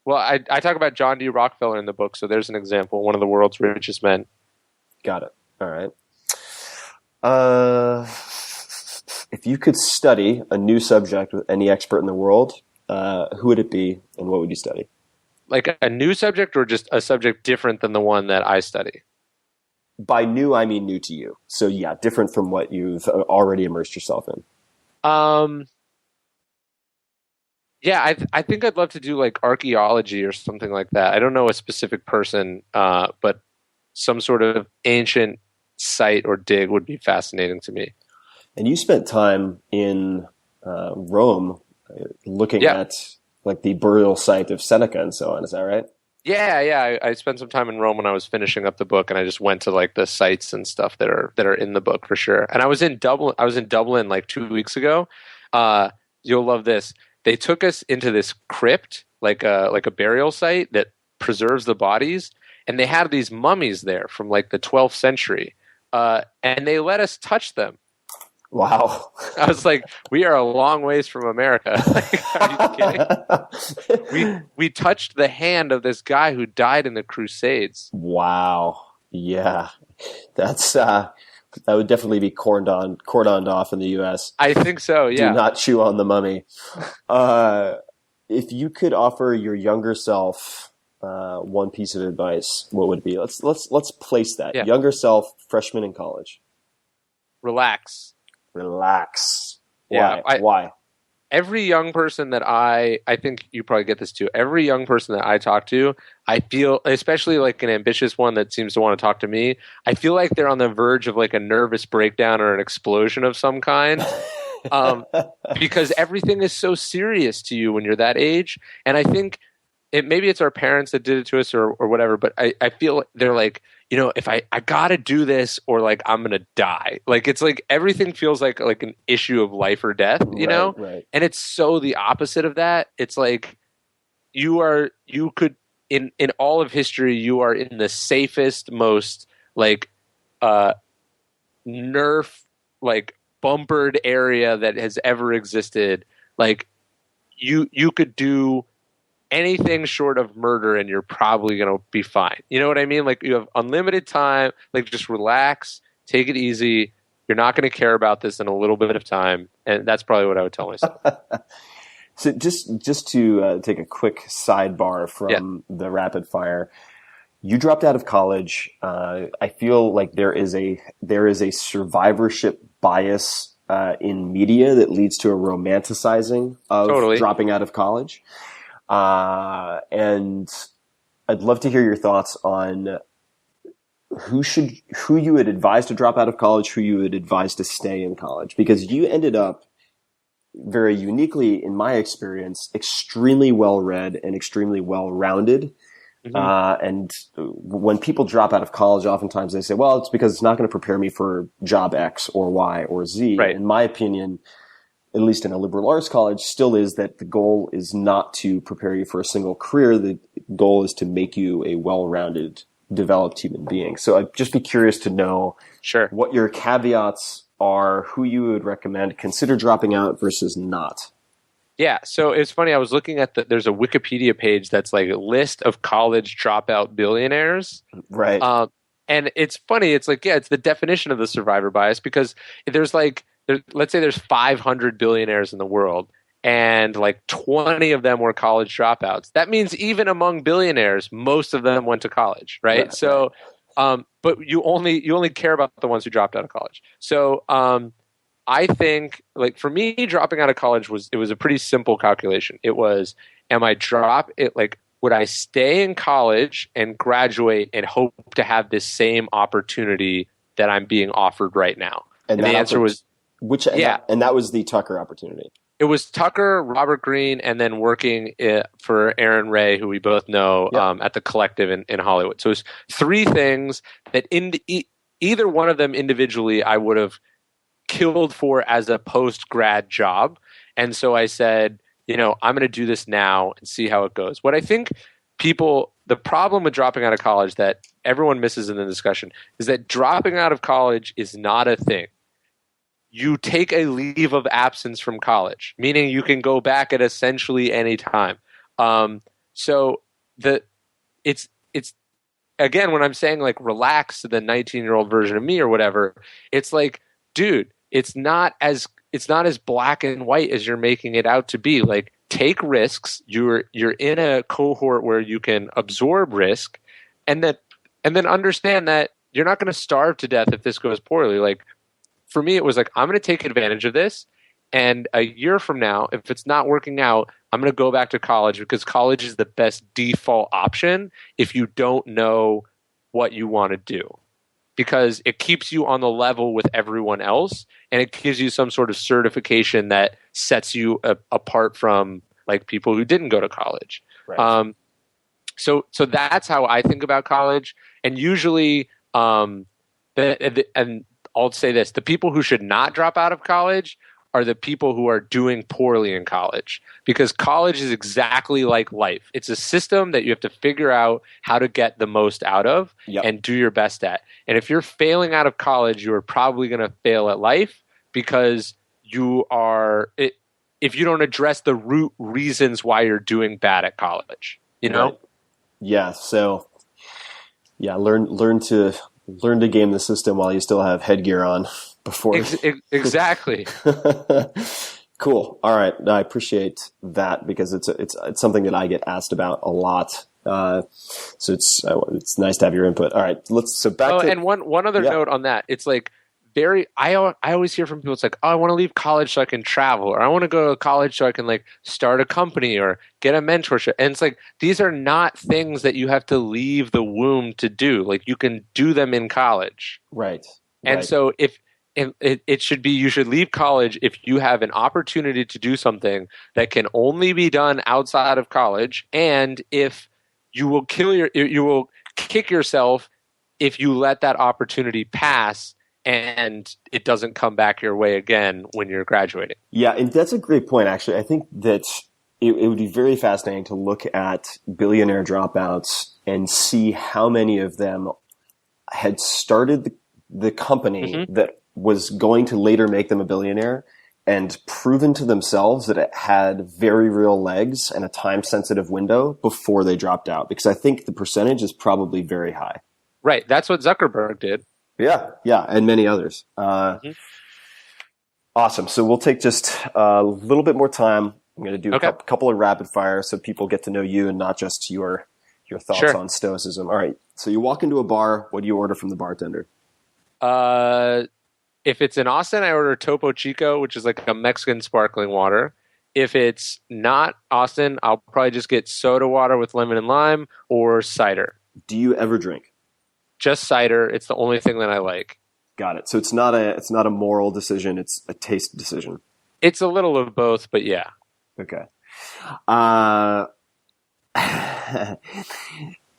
I talk about John D. Rockefeller in the book, so there's an example, one of the world's richest men. Got it. All right. If you could study a new subject with any expert in the world, who would it be, and what would you study? Like a new subject, or just a subject different than the one that I study? By new, I mean new to you. So yeah, different from what you've already immersed yourself in. Yeah, I think I'd love to do, like, archaeology or something like that. I don't know a specific person, but some sort of ancient site or dig would be fascinating to me. And you spent time in Rome looking at, like, the burial site of Seneca and so on. Is that right? Yeah. I spent some time in Rome when I was finishing up the book, and I just went to, like, the sites and stuff that are in the book for sure. And I was in Dublin like 2 weeks ago. You'll love this. They took us into this crypt, like a burial site that preserves the bodies, and they had these mummies there from, like, the 12th century, and they let us touch them. Wow. I was like, we are a long ways from America. Like, are you kidding? We touched the hand of this guy who died in the Crusades. Wow. Yeah. That's that would definitely be cordoned off in the U.S. I think so, yeah. Do not chew on the mummy. If you could offer your younger self one piece of advice, what would it be? Let's place that. Yeah. Younger self, freshman in college. Relax. Why? Why? Every young person that I think you probably get this too. Every young person that I talk to, I feel, especially like an ambitious one that seems to want to talk to me, I feel like they're on the verge of, like, a nervous breakdown or an explosion of some kind. Because everything is so serious to you when you're that age. And I think maybe it's our parents that did it to us or whatever, but I feel like they're like, you know, if I gotta do this or, like, I'm gonna die. Like, it's like everything feels like an issue of life or death, you know? Right. And it's so the opposite of that. It's like you could in all of history, you are in the safest, most, like, nerf, like, bumpered area that has ever existed. Like, you could do anything short of murder and you're probably going to be fine. You know what I mean? Like, you have unlimited time, like, just relax, take it easy. You're not going to care about this in a little bit of time. And that's probably what I would tell myself. So just to take a quick sidebar from the rapid fire, you dropped out of college. I feel like there is a survivorship bias in media that leads to a romanticizing of dropping out of college. And I'd love to hear your thoughts on who you would advise to drop out of college, who you would advise to stay in college, because you ended up very uniquely, in my experience, extremely well-read and extremely well-rounded. Mm-hmm. And when people drop out of college, oftentimes they say, well, it's because it's not going to prepare me for job X or Y or Z. Right. In my opinion, at least in a liberal arts college, still is that the goal is not to prepare you for a single career. The goal is to make you a well-rounded, developed human being. So I'd just be curious to know what your caveats are, who you would recommend consider dropping out versus not. Yeah, so it's funny. I was looking at there's a Wikipedia page that's like a list of college dropout billionaires. Right. And it's funny. It's like, it's the definition of the survivor bias, because let's say there's 500 billionaires in the world, and like 20 of them were college dropouts. That means even among billionaires, most of them went to college, right? Yeah. So, but you only care about the ones who dropped out of college. So, I think, like, for me, dropping out of college was a pretty simple calculation. It was, would I stay in college and graduate and hope to have this same opportunity that I'm being offered right now? And the answer was, and that was the Tucker opportunity. It was Tucker, Robert Greene, and then working for Aaron Ray, who we both know, at the Collective in Hollywood. So it was three things that either one of them individually I would have killed for as a post-grad job. And so I said, I'm going to do this now and see how it goes. What I think the problem with dropping out of college that everyone misses in the discussion is that dropping out of college is not a thing. You take a leave of absence from college, meaning you can go back at essentially any time. So it's again, when I'm saying like relax to the 19-year-old version of me or whatever, it's like, dude, it's not as black and white as you're making it out to be. Like, take risks. You're in a cohort where you can absorb risk, and then understand that you're not going to starve to death if this goes poorly. Like, for me, it was like, I'm going to take advantage of this, and a year from now, if it's not working out, I'm going to go back to college, because college is the best default option if you don't know what you want to do. Because it keeps you on the level with everyone else, and it gives you some sort of certification that sets you apart from like people who didn't go to college. Right. So that's how I think about college. And usually, and I'll say this: the people who should not drop out of college are the people who are doing poorly in college, because college is exactly like life. It's a system that you have to figure out how to get the most out of and do your best at. And if you're failing out of college, you are probably going to fail at life, because if you don't address the root reasons why you're doing bad at college, Right. Yeah. So learn to game the system while you still have headgear on. Exactly. Cool. All right. I appreciate that, because it's something that I get asked about a lot. So it's nice to have your input. All right. And one other note on that. It's like I always hear from people, it's like, oh, I want to leave college so I can travel, or I want to go to college so I can like start a company or get a mentorship. And it's like, these are not things that you have to leave the womb to do. Like, you can do them in college. Right. And so it should be, you should leave college if you have an opportunity to do something that can only be done outside of college, and if you will kick yourself if you let that opportunity pass and it doesn't come back your way again when you're graduating. Yeah, and that's a great point, actually. I think that it would be very fascinating to look at billionaire dropouts and see how many of them had started the company that was going to later make them a billionaire, and proven to themselves that it had very real legs and a time-sensitive window before they dropped out. Because I think the percentage is probably very high. Right. That's what Zuckerberg did. Yeah, and many others. Awesome. So we'll take just a little bit more time. I'm going to do a couple of rapid fire so people get to know you and not just your thoughts on stoicism. All right. So you walk into a bar. What do you order from the bartender? If it's in Austin, I order Topo Chico, which is like a Mexican sparkling water. If it's not Austin, I'll probably just get soda water with lemon and lime or cider. Do you ever drink? Just cider. It's the only thing that I like. Got it. So it's not a moral decision. It's a taste decision. It's a little of both, but yeah. Okay.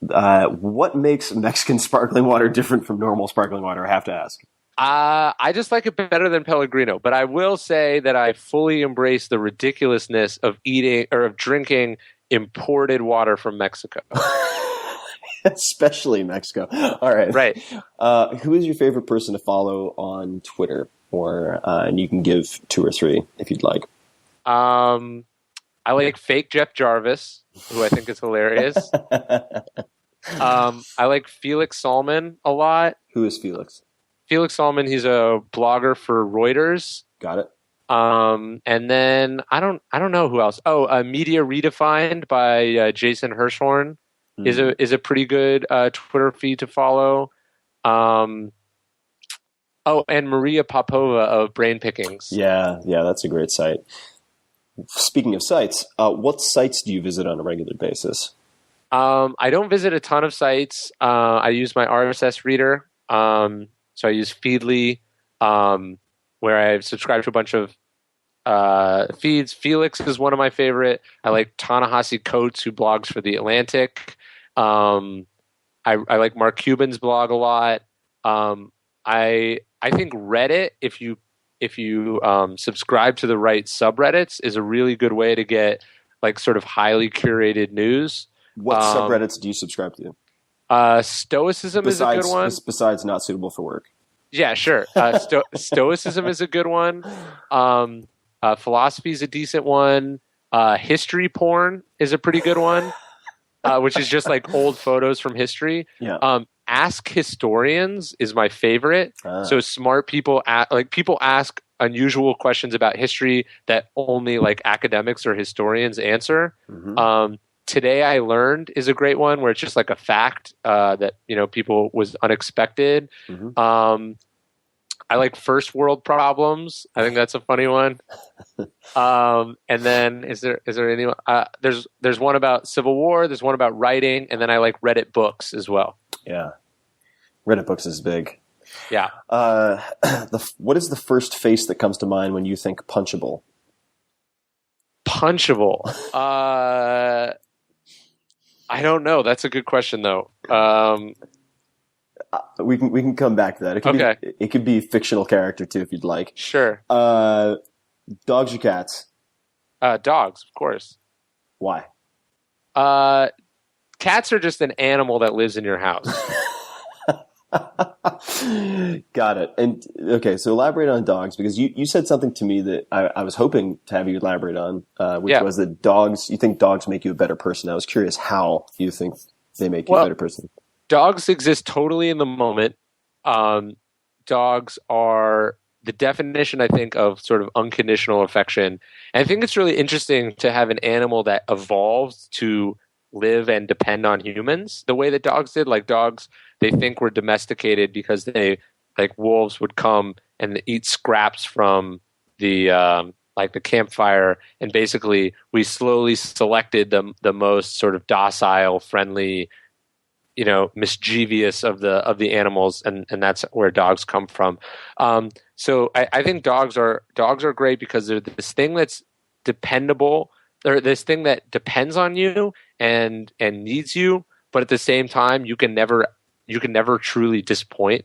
What makes Mexican sparkling water different from normal sparkling water? I have to ask. I just like it better than Pellegrino, but I will say that I fully embrace the ridiculousness of eating or of drinking imported water from Mexico. Especially Mexico. All right. Right. Who is your favorite person to follow on Twitter? Or and you can give 2 or 3 if you'd like. I like fake Jeff Jarvis, who I think is hilarious. I like Felix Salmon a lot. Who is Felix? Felix Salmon, he's a blogger for Reuters. Got it. And then I don't know who else. Media Redefined by Jason Hirschhorn is a pretty good Twitter feed to follow. And Maria Popova of Brain Pickings. Yeah, that's a great site. Speaking of sites, what sites do you visit on a regular basis? I don't visit a ton of sites. I use my RSS reader. So I use Feedly, where I've subscribed to a bunch of feeds. Felix is one of my favorite. I like Ta-Nehisi Coates, who blogs for The Atlantic. I like Mark Cuban's blog a lot. I think Reddit, if you subscribe to the right subreddits, is a really good way to get like sort of highly curated news. What subreddits do you subscribe to? Stoicism is a good one. Besides not suitable for work. Yeah, sure. Stoicism is a good one. Philosophy is a decent one. History porn is a pretty good one, which is just like old photos from history. Yeah. Ask Historians is my favorite. So smart people, people ask unusual questions about history that only like academics or historians answer. Mm-hmm. Today I Learned is a great one where it's just like a fact that people was unexpected. Mm-hmm. I like First World Problems. I think that's a funny one. And then is there anyone? There's one about Civil War. There's one about writing, and then I like Reddit Books as well. Yeah, Reddit Books is big. Yeah. What is the first face that comes to mind when you think punchable? Punchable. I don't know. That's a good question, though. We can come back to that. It could be a fictional character too, if you'd like. Sure. Dogs or cats? Dogs, of course. Why? Cats are just an animal that lives in your house. Got it. And okay, so elaborate on dogs, because you said something to me that I was hoping to have you elaborate on, which was that you think dogs make you a better person. I was curious how you think they make you a better person. Dogs exist totally in the moment. Dogs are the definition, I think, of sort of unconditional affection. And I think it's really interesting to have an animal that evolved to live and depend on humans the way that dogs did. Like dogs, they think were domesticated because they, like wolves, would come and eat scraps from the the campfire, and basically we slowly selected the most sort of docile, friendly, mischievous of the animals, and that's where dogs come from. So I think dogs are great because they're this thing that's dependable, or this thing that depends on you and needs you, but at the same time you can never truly disappoint.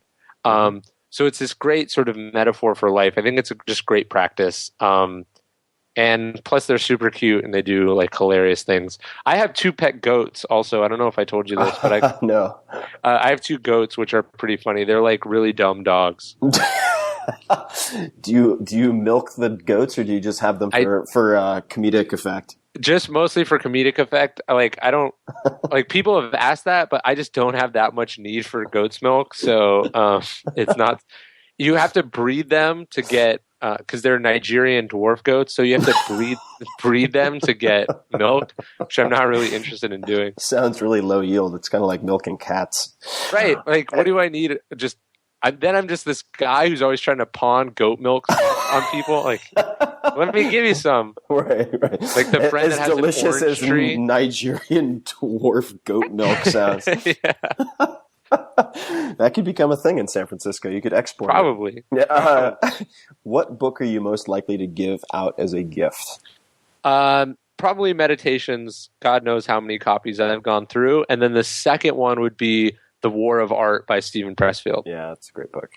So it's this great sort of metaphor for life. I think it's just great practice. And plus they're super cute and they do like hilarious things. I have 2 pet goats also. I don't know if I told you this, but no. I have 2 goats which are pretty funny. They're like really dumb dogs. Do you milk the goats, or do you just have them for comedic effect? Just mostly for comedic effect. Like, I don't like, people have asked that, but I just don't have that much need for goat's milk. So it's not. You have to breed them to get because they're Nigerian dwarf goats. So you have to breed them to get milk, which I'm not really interested in doing. Sounds really low yield. It's kind of like milking cats, right? Like, what do I need? Then I'm just this guy who's always trying to pawn goat milk on people. Like, let me give you some. Right. Like the friend that has delicious an orange as tree. Nigerian dwarf goat milk sounds. Yeah. That could become a thing in San Francisco. You could export Probably. it. What book are you most likely to give out as a gift? Probably Meditations. God knows how many copies I've gone through. And then the second one would be The War of Art by Stephen Pressfield. Yeah, that's a great book.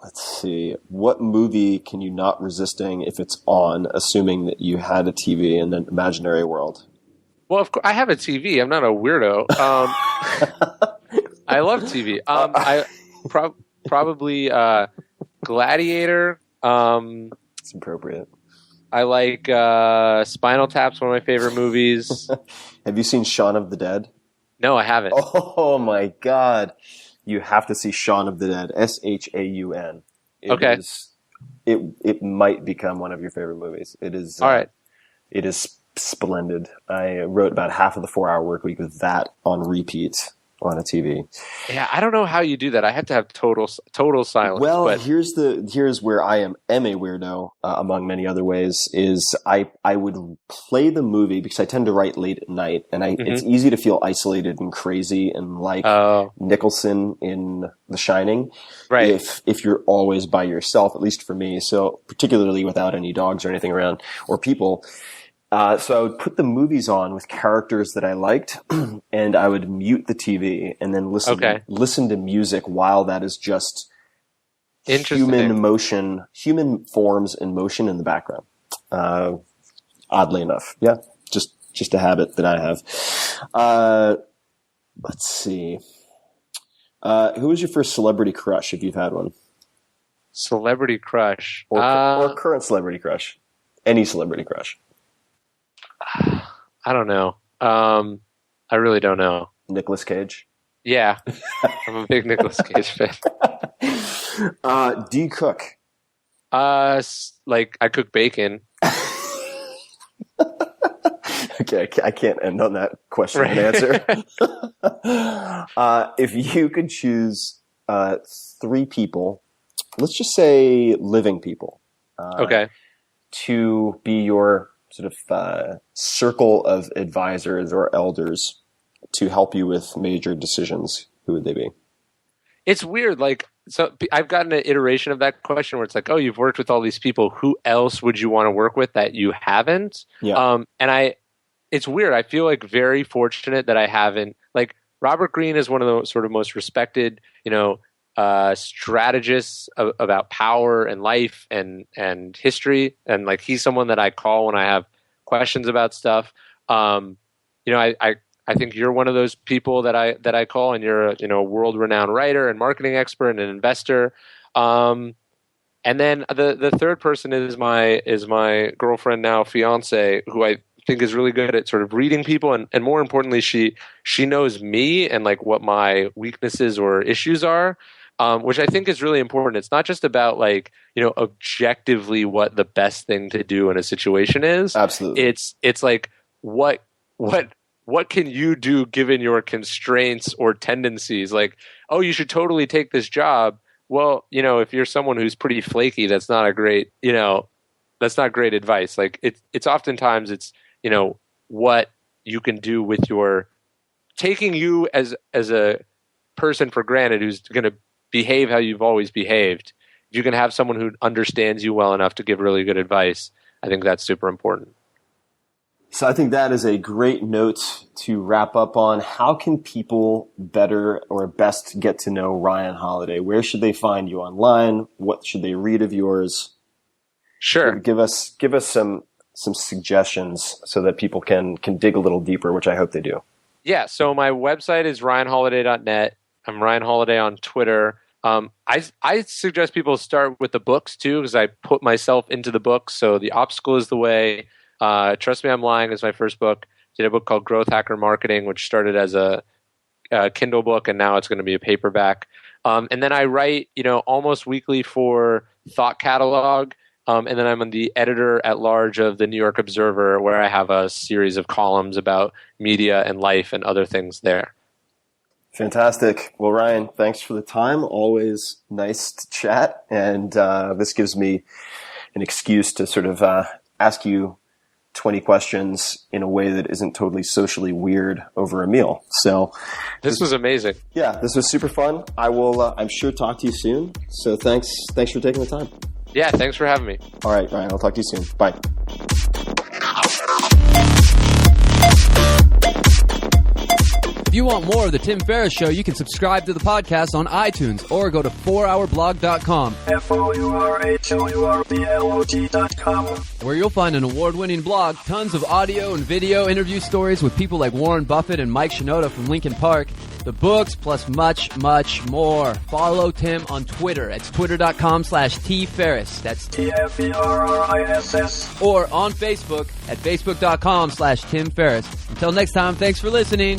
Let's see. What movie can you not resisting if it's on, assuming that you had a TV in an imaginary world? Well, of course, I have a TV. I'm not a weirdo. I love TV. I probably Gladiator. It's appropriate. I like Spinal Tap's one of my favorite movies. Have you seen Shaun of the Dead? No, I haven't. Oh my God. You have to see Shaun of the Dead. SHAUN. Okay. It might become one of your favorite movies. It is. All right. It is splendid. I wrote about half of the 4-hour work week with that on repeat on a TV. Yeah, I don't know how you do that. I have to have total silence. Well, but here's where I am a weirdo, among many other ways, is I would play the movie because I tend to write late at night, and it's easy to feel isolated and crazy and like Nicholson in The Shining. Right. If you're always by yourself, at least for me, so particularly without any dogs or anything around or people. So I would put the movies on with characters that I liked, and I would mute the TV and then listen to music while that is just human forms in motion in the background. Oddly enough, yeah, just a habit that I have. Let's see. Who was your first celebrity crush, if you've had one? Celebrity crush, or current celebrity crush? Any celebrity crush? I don't know. I really don't know. Nicolas Cage? Yeah. I'm a big Nicolas Cage fan. Do you cook? Like, I cook bacon. Okay, I can't end on that question and answer. If you could choose 3 people, let's just say living people, to be your sort of circle of advisors or elders to help you with major decisions, who would they be? It's weird. Like, so I've gotten an iteration of that question where it's like, oh, you've worked with all these people. Who else would you want to work with that you haven't? Yeah. It's weird. I feel like very fortunate that I haven't. Like, Robert Greene is one of the sort of most respected, strategists about power and life and history. And like, he's someone that I call when I have questions about stuff. I think you're one of those people that I call, and you're a world-renowned writer and marketing expert and an investor. And then the third person is my girlfriend, now fiance, who I think is really good at sort of reading people, and more importantly, she knows me and like what my weaknesses or issues are, which I think is really important. It's not just about like, objectively what the best thing to do in a situation is. Absolutely. It's like what can you do given your constraints or tendencies? Like, oh, you should totally take this job. Well, if you're someone who's pretty flaky, that's not great advice. Like, it's oftentimes what you can do with your taking you as a person for granted who's going to behave how you've always behaved. If you can have someone who understands you well enough to give really good advice, I think that's super important. So I think that is a great note to wrap up on. How can people better or best get to know Ryan Holiday? Where should they find you online? What should they read of yours? Sure. Give us some suggestions so that people can dig a little deeper, which I hope they do. Yeah. So my website is ryanholiday.net. I'm Ryan Holiday on Twitter. I suggest people start with the books too, because I put myself into the books. So The Obstacle is the Way. Trust Me, I'm Lying is my first book. Did a book called Growth Hacker Marketing, which started as a Kindle book, and now it's going to be a paperback. And then I write, almost weekly for Thought Catalog. And then I'm the editor at large of the New York Observer, where I have a series of columns about media and life and other things there. Fantastic. Well, Ryan, thanks for the time. Always nice to chat. And this gives me an excuse to sort of ask you 20 questions in a way that isn't totally socially weird over a meal. So this was amazing. Yeah, this was super fun. I will, I'm sure, talk to you soon. So thanks for taking the time. Yeah, thanks for having me. All right, Ryan, I'll talk to you soon. Bye. If you want more of The Tim Ferriss Show, you can subscribe to the podcast on iTunes or go to 4hourblog.com. FOURHOURBLOG.com, where you'll find an award-winning blog, tons of audio and video interview stories with people like Warren Buffett and Mike Shinoda from Linkin Park, the books, plus much, much more. Follow Tim on Twitter. It's twitter.com/tferriss. That's TFERRISS. Or on Facebook at facebook.com/Tim Ferriss. Until next time, thanks for listening.